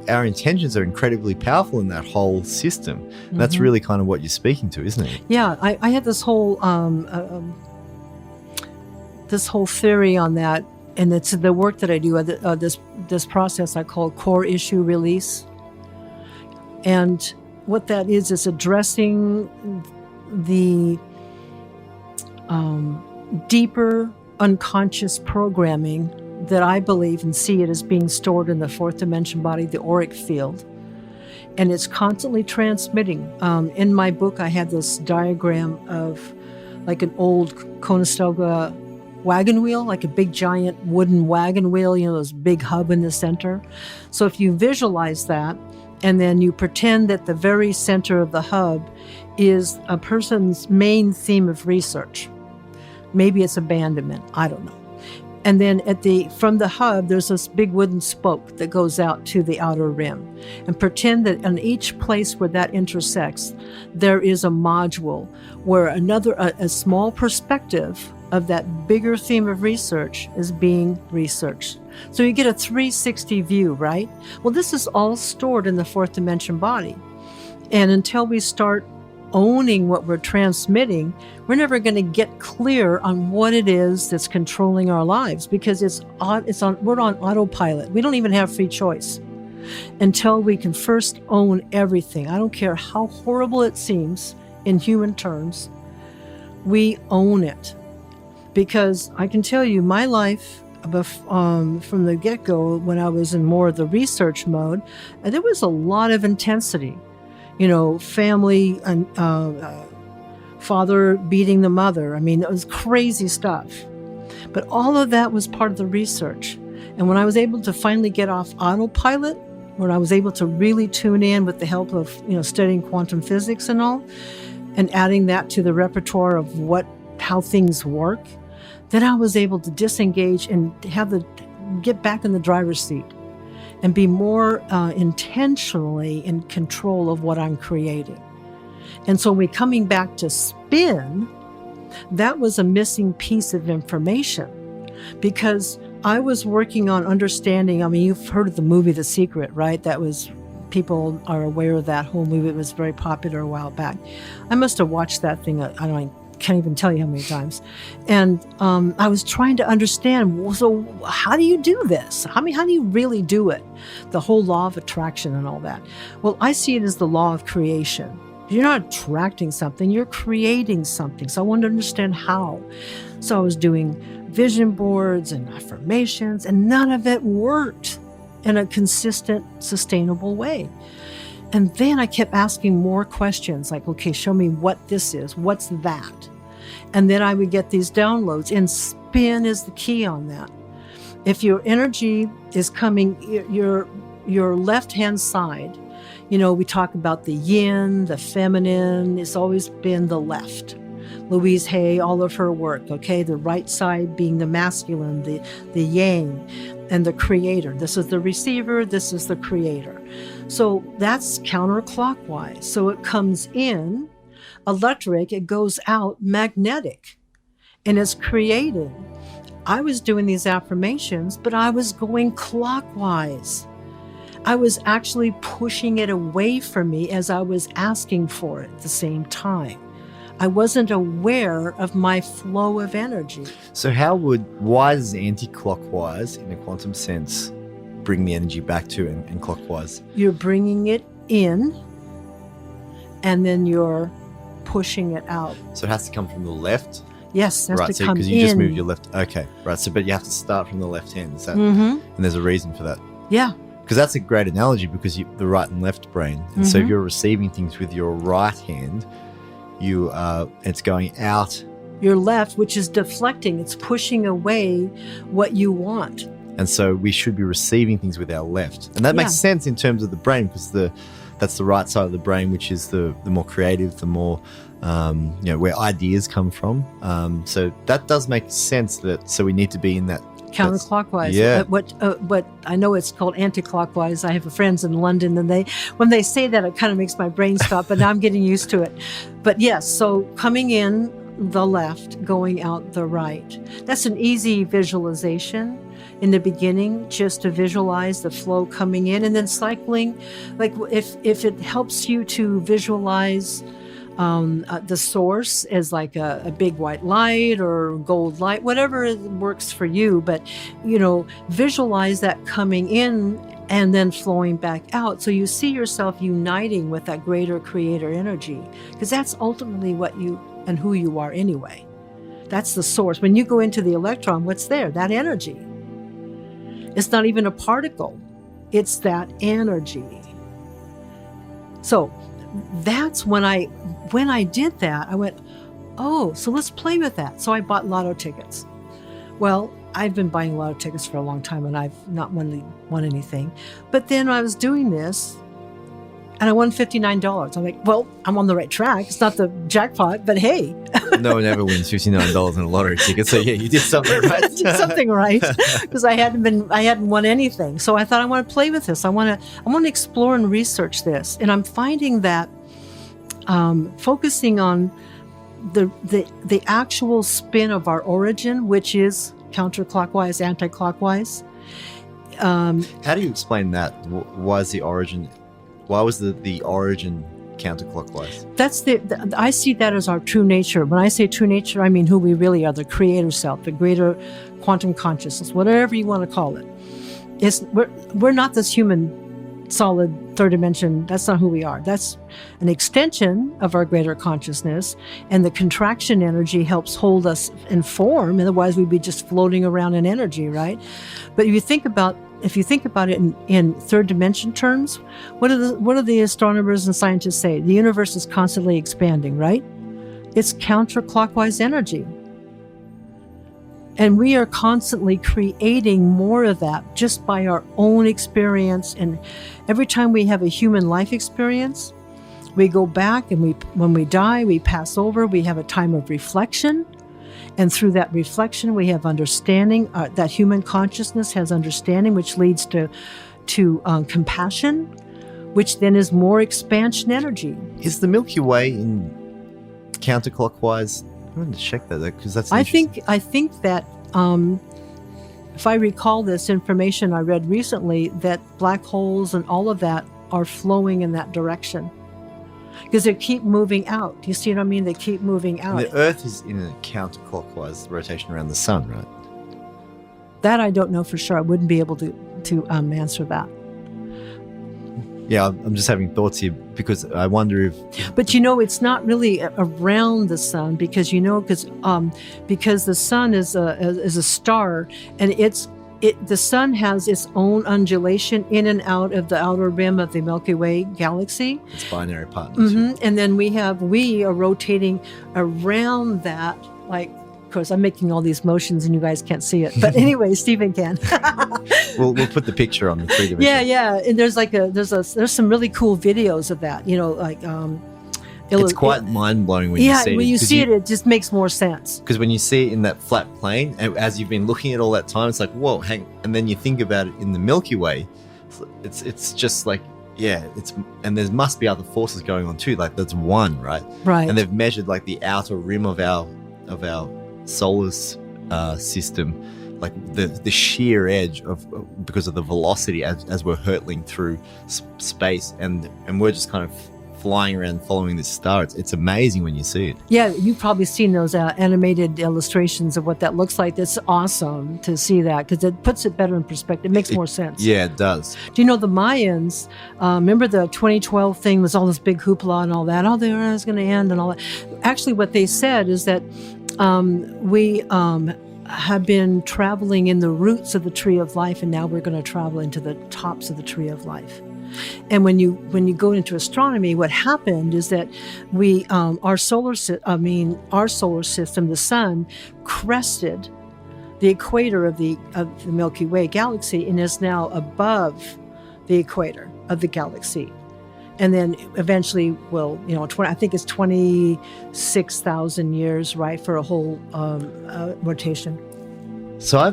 our intentions are incredibly powerful in that whole system. Mm-hmm. That's really kind of what you're speaking to, isn't it? Yeah, I had this whole theory on that, and it's the work that I do. This process I call core issue release, and what that is addressing the deeper unconscious programming that I believe and see it as being stored in the fourth dimension body, the auric field, and it's constantly transmitting. In my book, I had this diagram of like an old Conestoga wagon wheel, like a big giant wooden wagon wheel, those big hub in the center. So if you visualize that, and then you pretend that the very center of the hub is a person's main theme of research. Maybe it's abandonment, I don't know. And then from the hub, there's this big wooden spoke that goes out to the outer rim. And pretend that in each place where that intersects, there is a module where a small perspective of that bigger theme of research is being researched. So you get a 360 view, right? Well, this is all stored in the fourth dimension body. And until we start owning what we're transmitting, we're never going to get clear on what it is that's controlling our lives, because we're on autopilot. We don't even have free choice until we can first own everything. I don't care how horrible it seems in human terms, we own it. Because I can tell you, my life from the get-go, when I was in more of the research mode, there was a lot of intensity. Family and father beating the mother. I mean, it was crazy stuff. But all of that was part of the research. And when I was able to finally get off autopilot, when I was able to really tune in with the help of, studying quantum physics and all, and adding that to the repertoire of how things work, then I was able to disengage and get back in the driver's seat and be more intentionally in control of what I'm creating. And so when coming back to spin, that was a missing piece of information, because I was working on understanding. I mean, you've heard of the movie The Secret, right? People are aware of that whole movie. It was very popular a while back. I must have watched that thing, I can't even tell you how many times. And I was trying to understand, so how do you do this? How do you really do it? The whole law of attraction and all that. Well, I see it as the law of creation. You're not attracting something, you're creating something. So I wanted to understand how. So I was doing vision boards and affirmations, and none of it worked in a consistent, sustainable way. And then I kept asking more questions, like, okay, show me what this is. What's that? And then I would get these downloads, and spin is the key on that. If your energy is coming, your left-hand side, we talk about the yin, the feminine, it's always been the left. Louise Hay, all of her work, okay? The right side being the masculine, the yang, and the creator. This is the receiver, this is the creator. So that's counterclockwise. So it comes in electric, it goes out magnetic, and it's creating. I was doing these affirmations, but I was going clockwise. I was actually pushing it away from me as I was asking for it at the same time. I wasn't aware of my flow of energy. So why does anti-clockwise, in a quantum sense, bring the energy back to and clockwise? You're bringing it in, and then you're pushing it out. So it has to come from the left? Yes, it has to come in. Because you just moved your left. Okay, right. So, but you have to start from the left hand. Is that? Mm-hmm. And there's a reason for that. Yeah. Because that's a great analogy, because the right and left brain. And so if you're receiving things with your right hand, it's going out. Your left, which is deflecting, it's pushing away what you want. And so we should be receiving things with our left. And that makes sense in terms of the brain, because that's the right side of the brain, which is the more creative, the more, where ideas come from. So that does make sense so we need to be in that. Counterclockwise. Yeah. What I know it's called anti-clockwise. I have friends in London, and when they say that, it kind of makes my brain stop, but now I'm getting used to it. But yes, so coming in the left, going out the right. That's an easy visualization in the beginning, just to visualize the flow coming in and then cycling. Like if it helps you to visualize the source as like a big white light or gold light, whatever works for you. But, visualize that coming in and then flowing back out. So you see yourself uniting with that greater creator energy, because that's ultimately what you and who you are anyway. That's the source. When you go into the electron, what's there? That energy. It's not even a particle. It's that energy. So that's when I did that, I went, oh, so let's play with that. So I bought lotto tickets. Well, I've been buying lotto tickets for a long time, and I've not won anything. But then I was doing this, and I won $59. I'm like, well, I'm on the right track. It's not the jackpot, but hey. No one ever wins $59 in a lottery ticket. So yeah, you did something right. I did something right, because I hadn't won anything. So I thought, I want to play with this. I want to explore and research this. And I'm finding that focusing on the actual spin of our origin, which is counterclockwise, anti-clockwise. How do you explain that? Why is the origin? Why was the origin counterclockwise? That's I see that as our true nature. When I say true nature, I mean who we really are, the creator self, the greater quantum consciousness, whatever you want to call it. We're not this human solid third dimension. That's not who we are. That's an extension of our greater consciousness, and the contraction energy helps hold us in form. Otherwise, we'd be just floating around in energy, right? But if you think about it in third dimension terms, what do the astronomers and scientists say? The universe is constantly expanding, right? It's counterclockwise energy. And we are constantly creating more of that just by our own experience. And every time we have a human life experience, we go back and when we die, we pass over, we have a time of reflection. And through that reflection, we have understanding, that human consciousness has understanding, which leads to compassion, which then is more expansion energy. Is the Milky Way in counterclockwise? I wanted to check that because that's I think that if I recall this information I read recently, that black holes and all of that are flowing in that direction because they keep moving out. Do you see what I mean? They keep moving out. And the Earth is in a counterclockwise rotation around the sun, right? That I don't know for sure. I wouldn't be able to answer that. Yeah, I'm just having thoughts here because I wonder if... But it's not really around the sun because the sun is a star, and the sun has its own undulation in and out of the outer rim of the Milky Way galaxy. It's binary partners. Mm-hmm. And then we are rotating around that, like, of course, I'm making all these motions and you guys can't see it. But anyway, Stephen can. We'll put the picture on the 3 dimension. Yeah. And there's some really cool videos of that, it's quite mind-blowing when you see it. Yeah, when you see it, it just makes more sense. Because when you see it in that flat plane, as you've been looking at all that time, it's like, whoa, and then you think about it in the Milky Way, it's just like, yeah, and there must be other forces going on too. Like that's one, right? Right. And they've measured like the outer rim of our solar system, like the sheer edge because of the velocity as we're hurtling through space, and we're just kind of flying around following this star. It's amazing when you see it. Yeah, you've probably seen those animated illustrations of what that looks like. It's awesome to see that because it puts it better in perspective. It makes more sense. Yeah, it does. Do you know the Mayans, remember the 2012 thing was all this big hoopla and all that, the Earth is going to end and all that. Actually, what they said is that we have been traveling in the roots of the tree of life, and now we're going to travel into the tops of the tree of life. And when you go into astronomy, what happened is that our solar system, the sun, crested the equator of the Milky Way galaxy and is now above the equator of the galaxy. And then eventually I think it's 26,000 years, right, for a whole rotation. So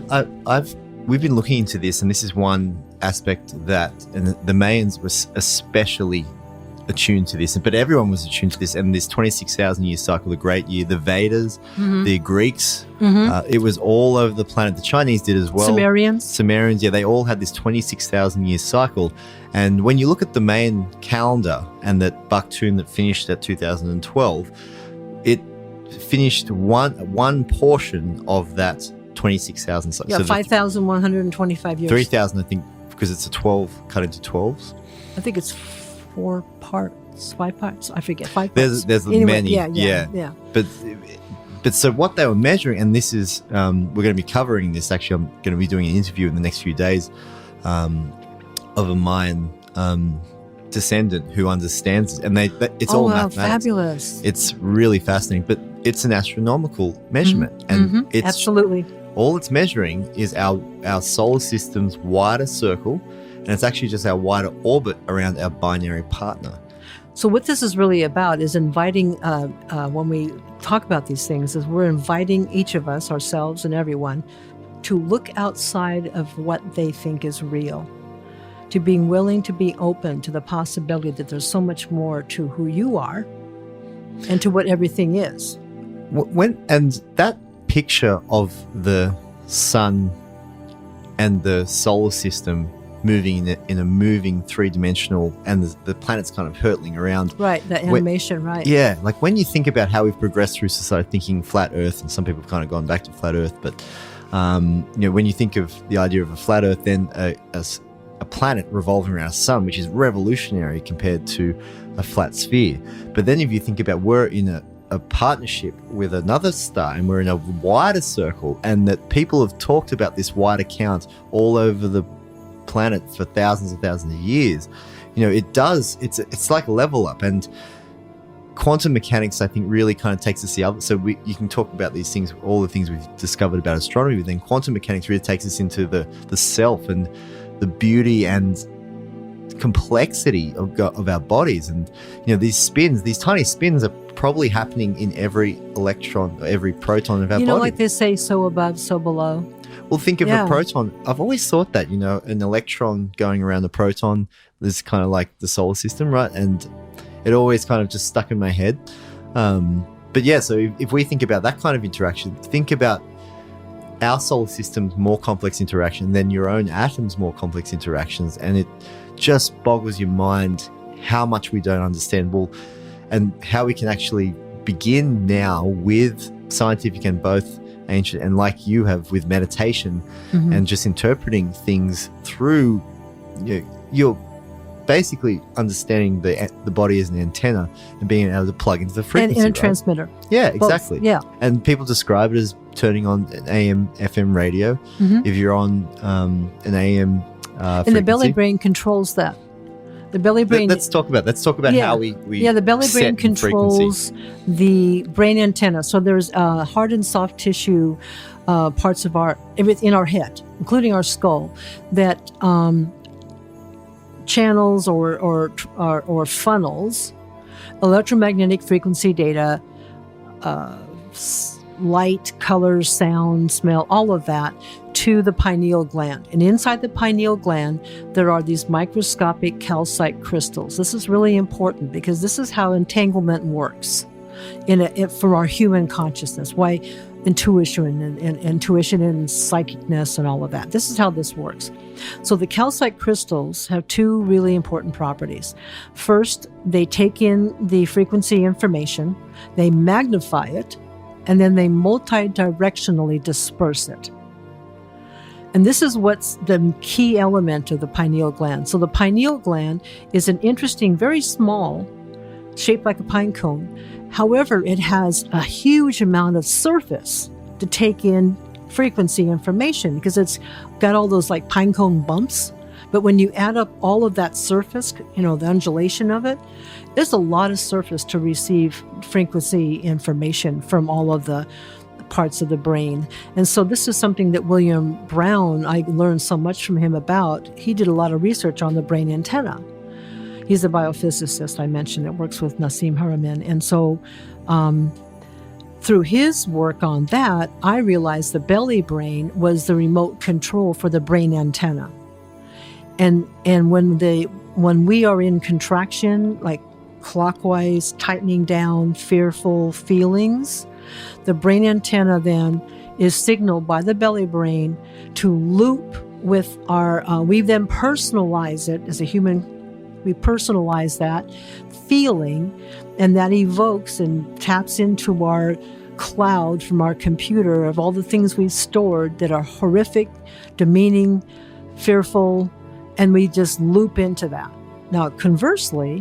we've been looking into this, and this is one aspect that, and the Mayans was especially attuned to this, but everyone was attuned to this. And this 26,000 year cycle, the Great Year, the Vedas, the Greeks, it was all over the planet. The Chinese did as well. Sumerians, yeah, they all had this 26,000 year cycle. And when you look at the Mayan calendar and that Baktun that finished at 2012, it finished one portion of that 26,000 cycle. Yeah, so 5,125 years. 3,000, I think, because it's a 12 cut into 12s. I think it's 5 parts. I forget. 5 parts. There's anyway, many. Yeah. But so what they were measuring, and this is we're going to be covering this. Actually, I'm going to be doing an interview in the next few days of a Mayan descendant who understands it, and it's all mathematics. Fabulous! It's really fascinating, but it's an astronomical measurement, and it's absolutely. All it's measuring is our solar system's wider circle, and it's actually just our wider orbit around our binary partner. So what this is really about is inviting, when we talk about these things, is we're inviting each of us, ourselves and everyone, to look outside of what they think is real, to being willing to be open to the possibility that there's so much more to who you are and to what everything is. And that picture of the sun and the solar system moving in a moving three-dimensional, and the planet's kind of hurtling around. Right, the animation, right. Yeah, like when you think about how we've progressed through society thinking flat Earth, and some people have kind of gone back to flat Earth, but when you think of the idea of a flat Earth, then a planet revolving around a sun, which is revolutionary compared to a flat sphere. But then if you think about we're in a partnership with another star and we're in a wider circle, and that people have talked about this wider count all over the planet for thousands and thousands of years, it's like a level up. And quantum mechanics, I think, really kind of takes us the other. So you can talk about these things, all the things we've discovered about astronomy, but then quantum mechanics really takes us into the self and the beauty and complexity of our bodies. And these tiny spins are probably happening in every electron or every proton of our body. Like they say, so above, so below. Well, think of a proton. I've always thought that, an electron going around the proton is kind of like the solar system, right? And it always kind of just stuck in my head. But yeah, so if we think about that kind of interaction, think about our solar system's more complex interaction than your own atom's more complex interactions. And it just boggles your mind how much we don't understand. Well, and how we can actually begin now with scientific and both ancient, and like you have with meditation, and just interpreting things through, you're basically understanding the body as an antenna and being able to plug into the frequency. And a transmitter. Yeah, exactly. Both. Yeah. And people describe it as turning on an AM, FM radio. If you're on an AM frequency. And the belly brain controls that. The belly brain. Let's talk about how we the belly brain controls the brain antenna. So there's hard and soft tissue parts of in our head, including our skull, that channels or funnels electromagnetic frequency data, light, color, sound, smell, all of that to the pineal gland. And inside the pineal gland, there are these microscopic calcite crystals. This is really important because this is how entanglement works for our human consciousness. Why intuition and psychicness and all of that. This is how this works. So the calcite crystals have two really important properties. First, they take in the frequency information, they magnify it, and then they multi-directionally disperse it. And this is what's the key element of the pineal gland. So the pineal gland is an interesting, very small, shaped like a pine cone. However, it has a huge amount of surface to take in frequency information because it's got all those like pine cone bumps. But when you add up all of that surface, the undulation of it, there's a lot of surface to receive frequency information from all of the parts of the brain. And so this is something that William Brown, I learned so much from him about. He did a lot of research on the brain antenna. He's a biophysicist, I mentioned, that works with Nassim Haramein. And so through his work on that, I realized the belly brain was the remote control for the brain antenna. And when we are in contraction, like clockwise, tightening down, fearful feelings, the brain antenna then is signaled by the belly brain to loop with we then personalize it as a human. We personalize that feeling, and that evokes and taps into our cloud from our computer of all the things we've stored that are horrific, demeaning, fearful, and we just loop into that. Now, conversely,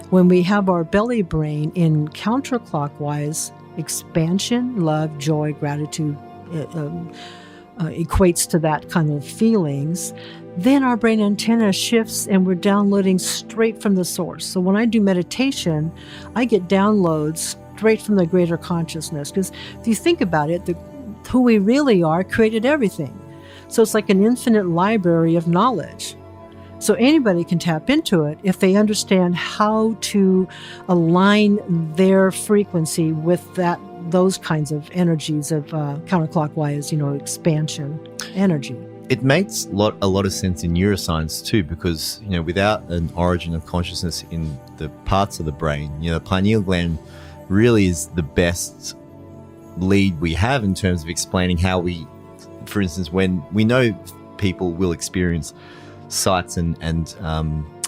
when we have our belly brain in counterclockwise, expansion, love, joy, gratitude equates to that kind of feelings, then our brain antenna shifts and we're downloading straight from the source. So when I do meditation, I get downloads straight from the greater consciousness. Because if you think about it, who we really are created everything. So it's like an infinite library of knowledge. So anybody can tap into it if they understand how to align their frequency with those kinds of energies of counterclockwise, expansion energy. It makes a lot of sense in neuroscience too, because without an origin of consciousness in the parts of the brain, the pineal gland really is the best lead we have in terms of explaining how we, for instance, when we know people will experience sights and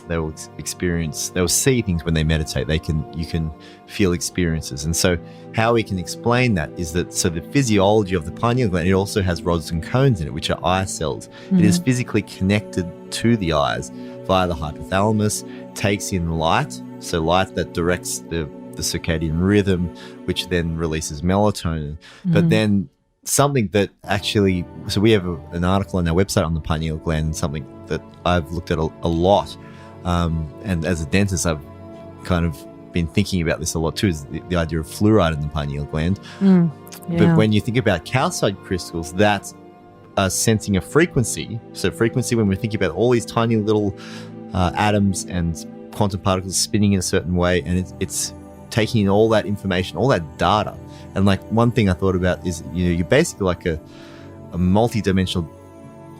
they'll see things when they meditate. You can feel experiences. And so how we can explain that is that, so the physiology of the pineal gland, it also has rods and cones in it, which are eye cells. Mm-hmm. It is physically connected to the eyes via the hypothalamus, takes in light, so light that directs the circadian rhythm, which then releases melatonin. Mm-hmm. But then something that actually, so we have an article on our website on the pineal gland, and something that I've looked at a lot. And as a dentist, I've kind of been thinking about this a lot too, is the idea of fluoride in the pineal gland. Yeah. But when you think about calcite crystals, that's sensing a frequency. So frequency, when we're thinking about all these tiny little atoms and quantum particles spinning in a certain way, and it's taking in all that information, all that data. And like one thing I thought about is, you're basically like a multi-dimensional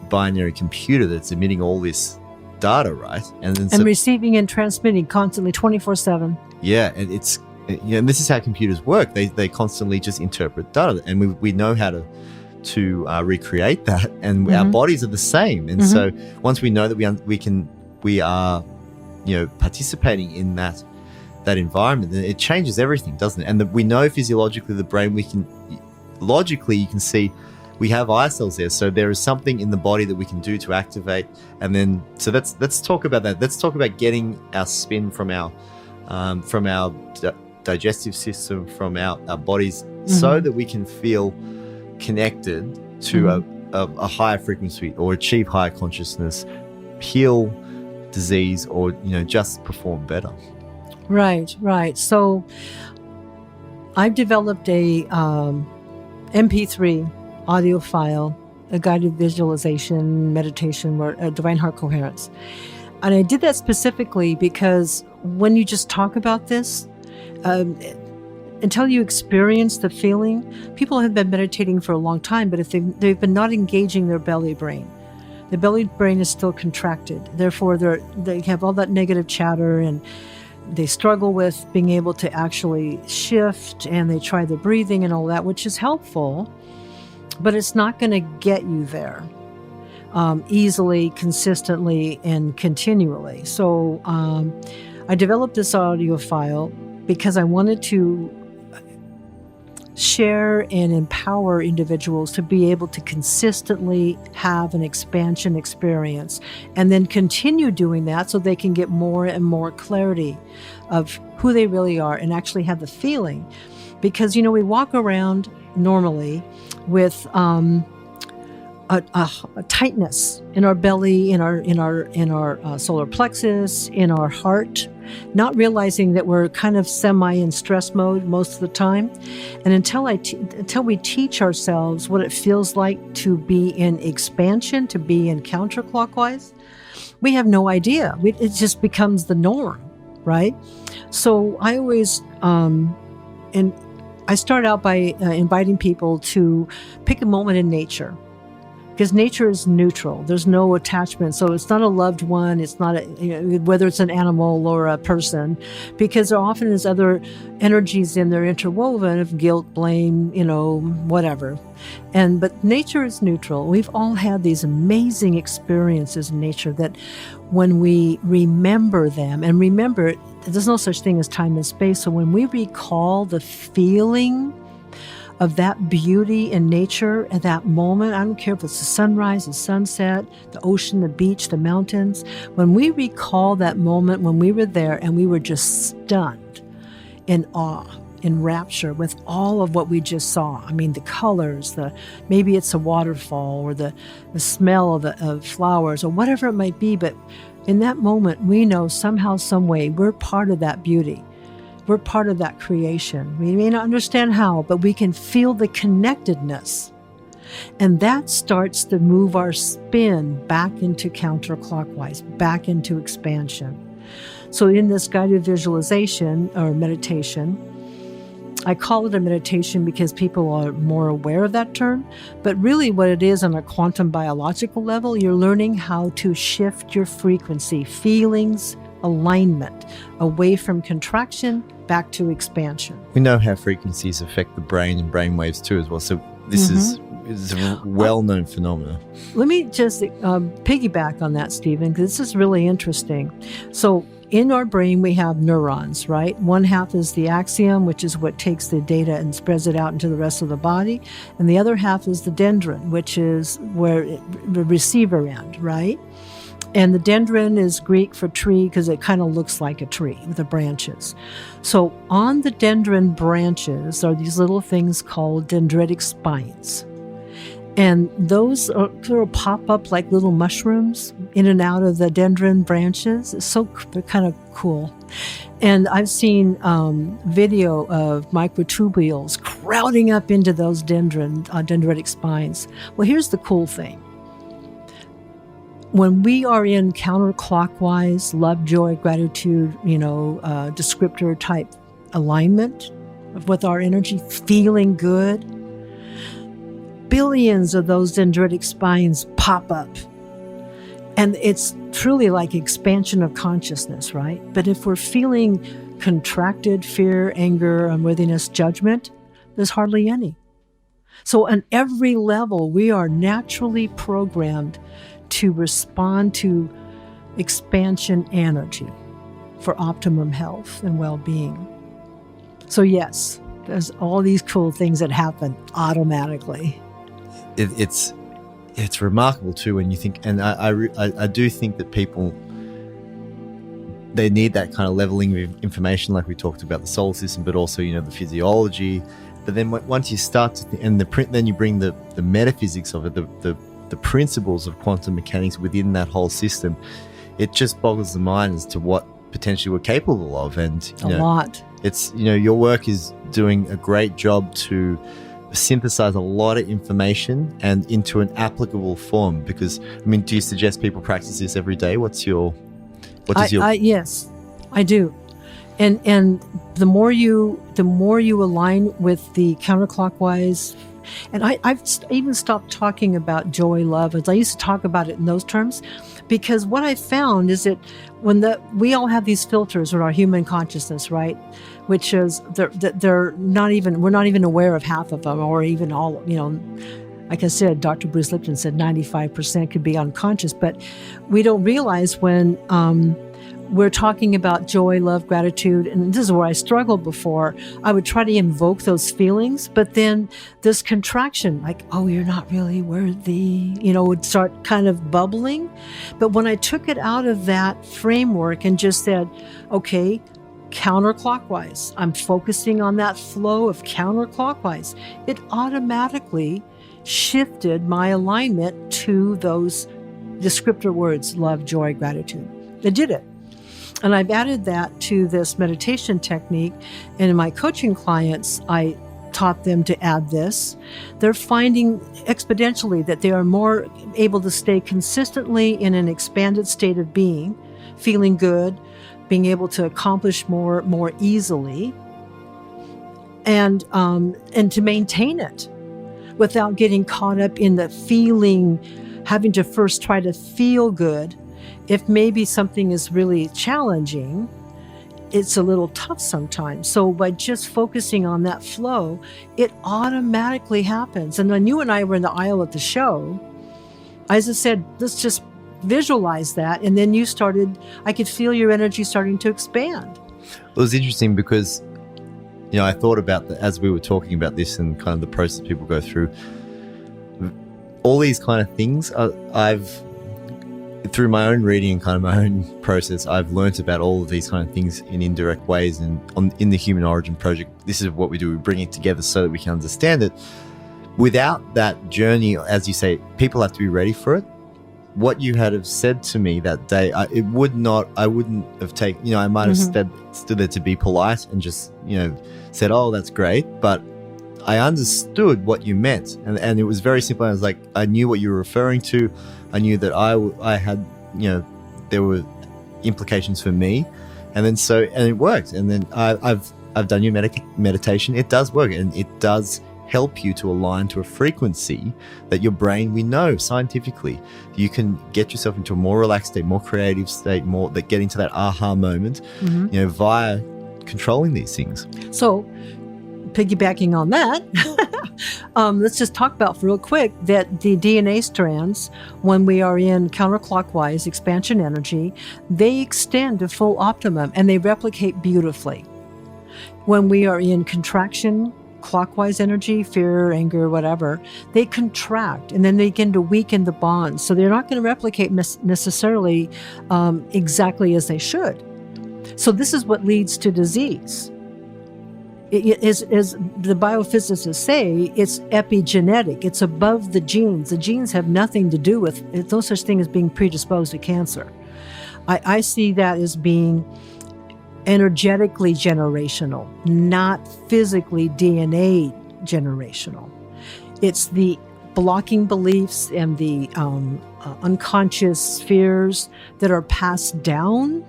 binary computer that's emitting all this data, right? And receiving and transmitting constantly 24/7. Yeah, and it's, and this is how computers work. They constantly just interpret data, and we know how to recreate that, and mm-hmm. our bodies are the same. And mm-hmm. so once we know that we are participating in that environment, then it changes everything, doesn't it? And we know physiologically the brain, logically you can see we have eye cells there, so there is something in the body that we can do to activate. And then, so let's talk about that. Let's talk about getting our spin from our digestive system, from our bodies, mm-hmm. so that we can feel connected to mm-hmm. a higher frequency, or achieve higher consciousness, heal disease, or just perform better. Right. So I've developed a MP3 audio file, a guided visualization, meditation, or divine heart coherence. And I did that specifically because when you just talk about this, until you experience the feeling, people have been meditating for a long time, but if they've been not engaging their belly brain. The belly brain is still contracted. Therefore, they have all that negative chatter, and they struggle with being able to actually shift, and they try the breathing and all that, which is helpful, but it's not going to get you there easily, consistently, and continually. So I developed this audio file because I wanted to share and empower individuals to be able to consistently have an expansion experience, and then continue doing that so they can get more and more clarity of who they really are and actually have the feeling. Because, we walk around normally with a tightness in our belly, in our solar plexus, in our heart, not realizing that we're kind of semi in stress mode most of the time. And until we teach ourselves what it feels like to be in expansion, to be in counterclockwise, we have no idea. It just becomes the norm, right? So I always, and I start out by inviting people to pick a moment in nature. Because nature is neutral. There's no attachment. So it's not a loved one. It's not whether it's an animal or a person, because there often is other energies in there interwoven of guilt, blame, whatever. But nature is neutral. We've all had these amazing experiences in nature that when we remember them, and remember, there's no such thing as time and space. So when we recall the feeling of that beauty in nature at that moment, I don't care if it's the sunrise, the sunset, the ocean, the beach, the mountains. When we recall that moment when we were there and we were just stunned in awe, in rapture with all of what we just saw. I mean, the colors, maybe it's a waterfall, or the smell of flowers, or whatever it might be. But in that moment, we know somehow, some way, we're part of that beauty. We're part of that creation. We may not understand how, but we can feel the connectedness. And that starts to move our spin back into counterclockwise, back into expansion. So in this guided visualization or meditation, I call it a meditation because people are more aware of that term. But really what it is on a quantum biological level, you're learning how to shift your frequency, feelings, alignment, away from contraction, back to expansion. We know how frequencies affect the brain and brain waves too as well. So this is a well-known phenomenon. Let me just piggyback on that, Stephen, because this is really interesting. So in our brain, we have neurons, right? One half is the axion, which is what takes the data and spreads it out into the rest of the body. And the other half is the dendron, which is where the receiver end, right? And the dendron is Greek for tree because it kind of looks like a tree with the branches. So on the dendron branches are these little things called dendritic spines. And those sort of pop up like little mushrooms in and out of the dendron branches. They're kind of cool. And I've seen video of microtubules crowding up into those dendritic spines. Well, here's the cool thing. When we are in counterclockwise, love, joy, gratitude, descriptor type alignment with our energy, feeling good, billions of those dendritic spines pop up. And it's truly like expansion of consciousness, right? But if we're feeling contracted fear, anger, unworthiness, judgment, there's hardly any. So on every level, we are naturally programmed to respond to expansion energy for optimum health and well-being. So yes, there's all these cool things that happen automatically. It's remarkable too when you think, and I do think that people, they need that kind of leveling of information, like we talked about the solar system, but also the physiology. But then once you start to then you bring the metaphysics of it, the principles of quantum mechanics within that whole system, it just boggles the mind as to what potentially we're capable of. And a lot. It's your work is doing a great job to synthesize a lot of information and into an applicable form. Because do you suggest people practice this every day? Yes, I do. And the more you align with the counterclockwise, and I've even stopped talking about joy, love, as I used to talk about it in those terms, because what I found is that we all have these filters in our human consciousness, right? Which is we're not even aware of half of them, or even all. Like I said, Dr. Bruce Lipton said 95% could be unconscious, but we don't realize when we're talking about joy, love, gratitude, and this is where I struggled before. I would try to invoke those feelings, but then this contraction, like, oh, you're not really worthy, would start kind of bubbling. But when I took it out of that framework and just said, okay, counterclockwise, I'm focusing on that flow of counterclockwise, it automatically shifted my alignment to those descriptor words, love, joy, gratitude. It did it. And I've added that to this meditation technique. And in my coaching clients, I taught them to add this. They're finding exponentially that they are more able to stay consistently in an expanded state of being, feeling good, being able to accomplish more easily, and to maintain it without getting caught up in the feeling, having to first try to feel good. If maybe something is really challenging, it's a little tough sometimes. So by just focusing on that flow, it automatically happens. And when you and I were in the aisle at the show, as I said, let's just visualize that. And then I could feel your energy starting to expand. It was interesting because, I thought about as we were talking about this and kind of the process people go through, all these kind of things, through my own reading and kind of my own process, I've learnt about all of these kind of things in indirect ways. And in the Human Origin Project, this is what we do. We bring it together so that we can understand it. Without that journey, as you say, people have to be ready for it. What you had have said to me that day, I wouldn't have taken, I might have stood there to be polite and just, said, oh, that's great. But I understood what you meant. And it was very simple. I was like, I knew what you were referring to. I knew that I had, there were implications for me. And then and it worked. And then I've done your meditation. It does work. And it does help you to align to a frequency that your brain, we know scientifically, you can get yourself into a more relaxed state, more creative state, that get into that aha moment, via controlling these things. So, piggybacking on that, let's just talk about real quick that the DNA strands, when we are in counterclockwise expansion energy, they extend to full optimum and they replicate beautifully. When we are in contraction, clockwise energy, fear, anger, whatever, they contract and then they begin to weaken the bonds. So they're not going to replicate necessarily exactly as they should. So this is what leads to disease. As the biophysicists say, it's epigenetic. It's above the genes. The genes have nothing to do with it. No such thing as being predisposed to cancer. I see that as being energetically generational, not physically DNA generational. It's the blocking beliefs and the unconscious fears that are passed down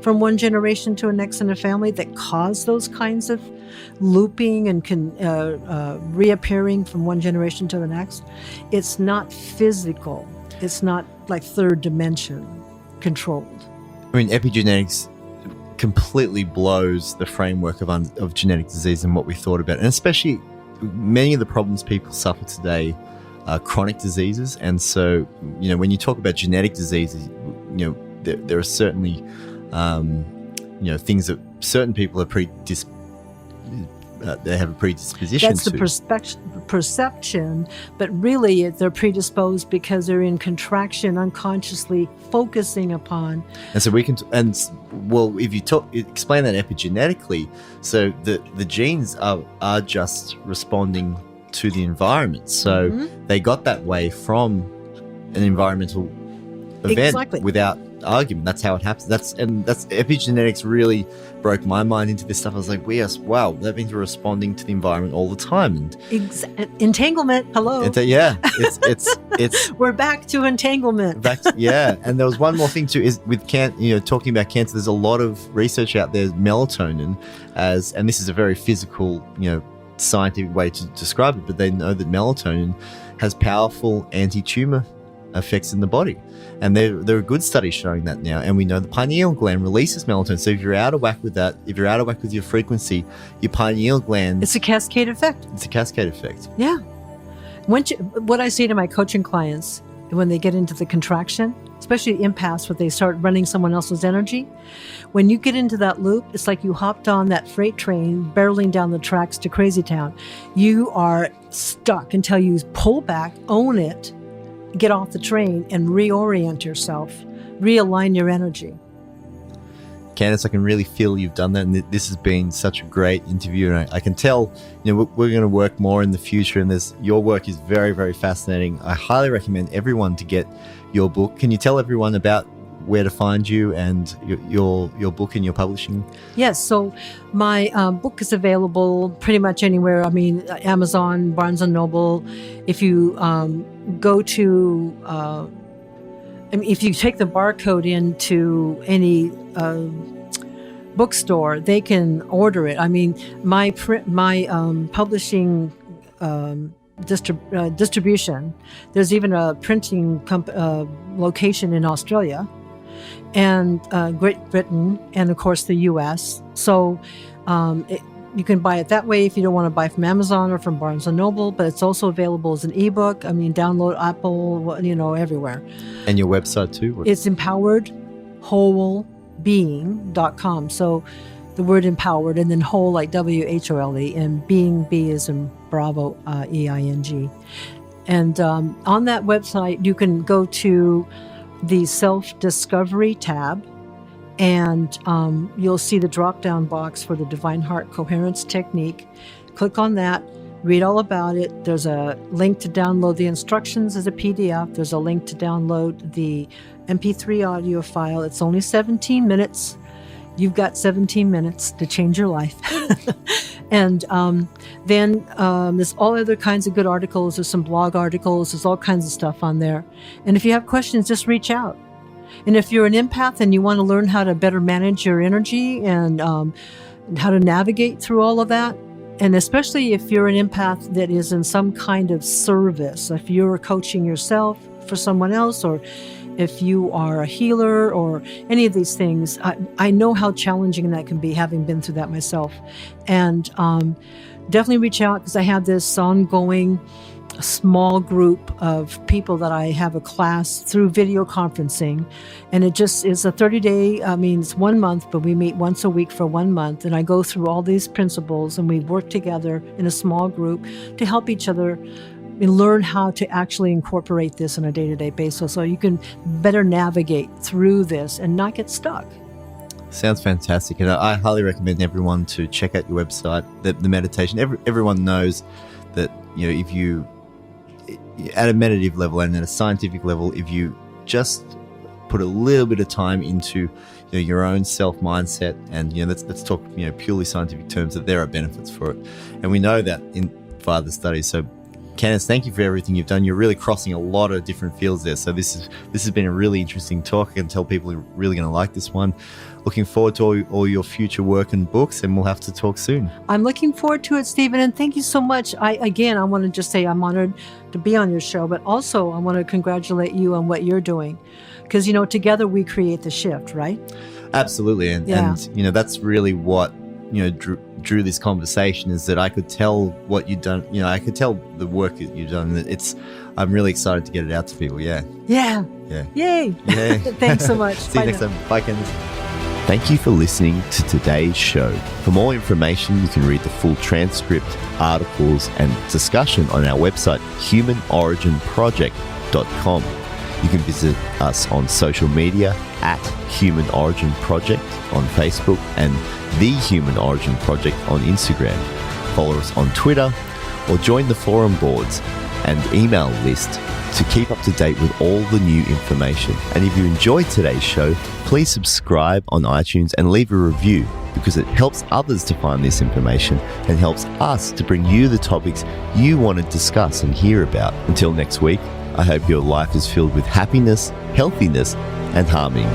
from one generation to the next in a family that cause those kinds of looping and reappearing from one generation to the next. It's not physical. It's not like third dimension controlled. I mean, epigenetics completely blows the framework of genetic disease and what we thought about. And especially many of the problems people suffer today are chronic diseases. And so, when you talk about genetic diseases, there are certainly things that certain people are they have a predisposition to. That's the perception, but really they're predisposed because they're in contraction, unconsciously focusing upon. And so if you explain that epigenetically, so the genes are just responding to the environment. So they got that way from an environmental event without argument. That's how it happens. That's epigenetics really broke my mind into this stuff. I was like, wow, that means we're responding to the environment all the time. And entanglement. Hello. It's we're back to entanglement. And there was one more thing too, is with talking about cancer. There's a lot of research out there, melatonin, and this is a very physical, scientific way to describe it, but they know that melatonin has powerful anti-tumor effects in the body. And there are good studies showing that now. And we know the pineal gland releases melatonin. So if you're out of whack with that, if you're out of whack with your frequency, your pineal gland... It's a cascade effect. Yeah. What I say to my coaching clients, when they get into the contraction, especially impasse, where they start running someone else's energy, when you get into that loop, it's like you hopped on that freight train barreling down the tracks to Crazy Town. You are stuck until you pull back, own it, get off the train and reorient yourself, realign your energy. Candace, I can really feel you've done that, and this has been such a great interview. And I can tell, we're going to work more in the future, and your work is very, very fascinating. I highly recommend everyone to get your book. Can you tell everyone about where to find you and your book and your publishing? Yes, so my book is available pretty much anywhere. I mean, Amazon, Barnes & Noble. If you go to, if you take the barcode into any bookstore, they can order it. I mean, my publishing distribution, there's even a printing location in Australia and Great Britain, and of course the U.S. So you can buy it that way if you don't want to buy from Amazon or from Barnes & Noble, but it's also available as an ebook. I mean, download Apple, everywhere. And your website too? It's empoweredwholebeing.com. So the word empowered, and then whole like WHOLE, and being, B is in Bravo, EING. And on that website, you can go to the self-discovery tab, and you'll see the drop-down box for the Divine Heart Coherence Technique. Click on that, read all about it. There's a link to download the instructions as a PDF. There's a link to download the MP3 audio file. It's only 17 minutes. You've got 17 minutes to change your life. And then there's all other kinds of good articles. There's some blog articles. There's all kinds of stuff on there. And if you have questions, just reach out. And if you're an empath and you want to learn how to better manage your energy and how to navigate through all of that, and especially if you're an empath that is in some kind of service, if you're coaching yourself for someone else, or if you are a healer or any of these things, I know how challenging that can be, having been through that myself. And definitely reach out, because I have this ongoing small group of people that I have a class through video conferencing. And it just is a 30-day, it's 1 month, but we meet once a week for 1 month. And I go through all these principles, and we work together in a small group to help each other learn how to actually incorporate this on a day-to-day basis, so you can better navigate through this and not get stuck. Sounds fantastic. And I highly recommend everyone to check out your website, the meditation. Everyone knows that, if you, at a meditative level and at a scientific level, if you just put a little bit of time into your own self mindset, and let's talk purely scientific terms, that there are benefits for it, and we know that via the studies. So Candace, thank you for everything you've done. You're really crossing a lot of different fields there. So this has been a really interesting talk. I can tell people are really going to like this one. Looking forward to all your future work and books, and we'll have to talk soon. I'm looking forward to it, Stephen, and thank you so much. I want to just say I'm honored to be on your show, but also I want to congratulate you on what you're doing, because, together we create the shift, right? Absolutely. And that's really what, drew this conversation, is that I could tell what you've done. I could tell the work that you've done. I'm really excited to get it out to people. Yeah. Yay. Yeah. Thanks so much. See you next time. Bye, Candace. Thank you for listening to today's show. For more information, you can read the full transcript, articles, and discussion on our website, humanoriginproject.com. You can visit us on social media at Human Origin Project on Facebook and The Human Origin Project on Instagram. Follow us on Twitter, or join the forum boards and email list to keep up to date with all the new information. And if you enjoyed today's show, please subscribe on iTunes and leave a review, because it helps others to find this information and helps us to bring you the topics you want to discuss and hear about. Until next week, I hope your life is filled with happiness, healthiness, and harmony.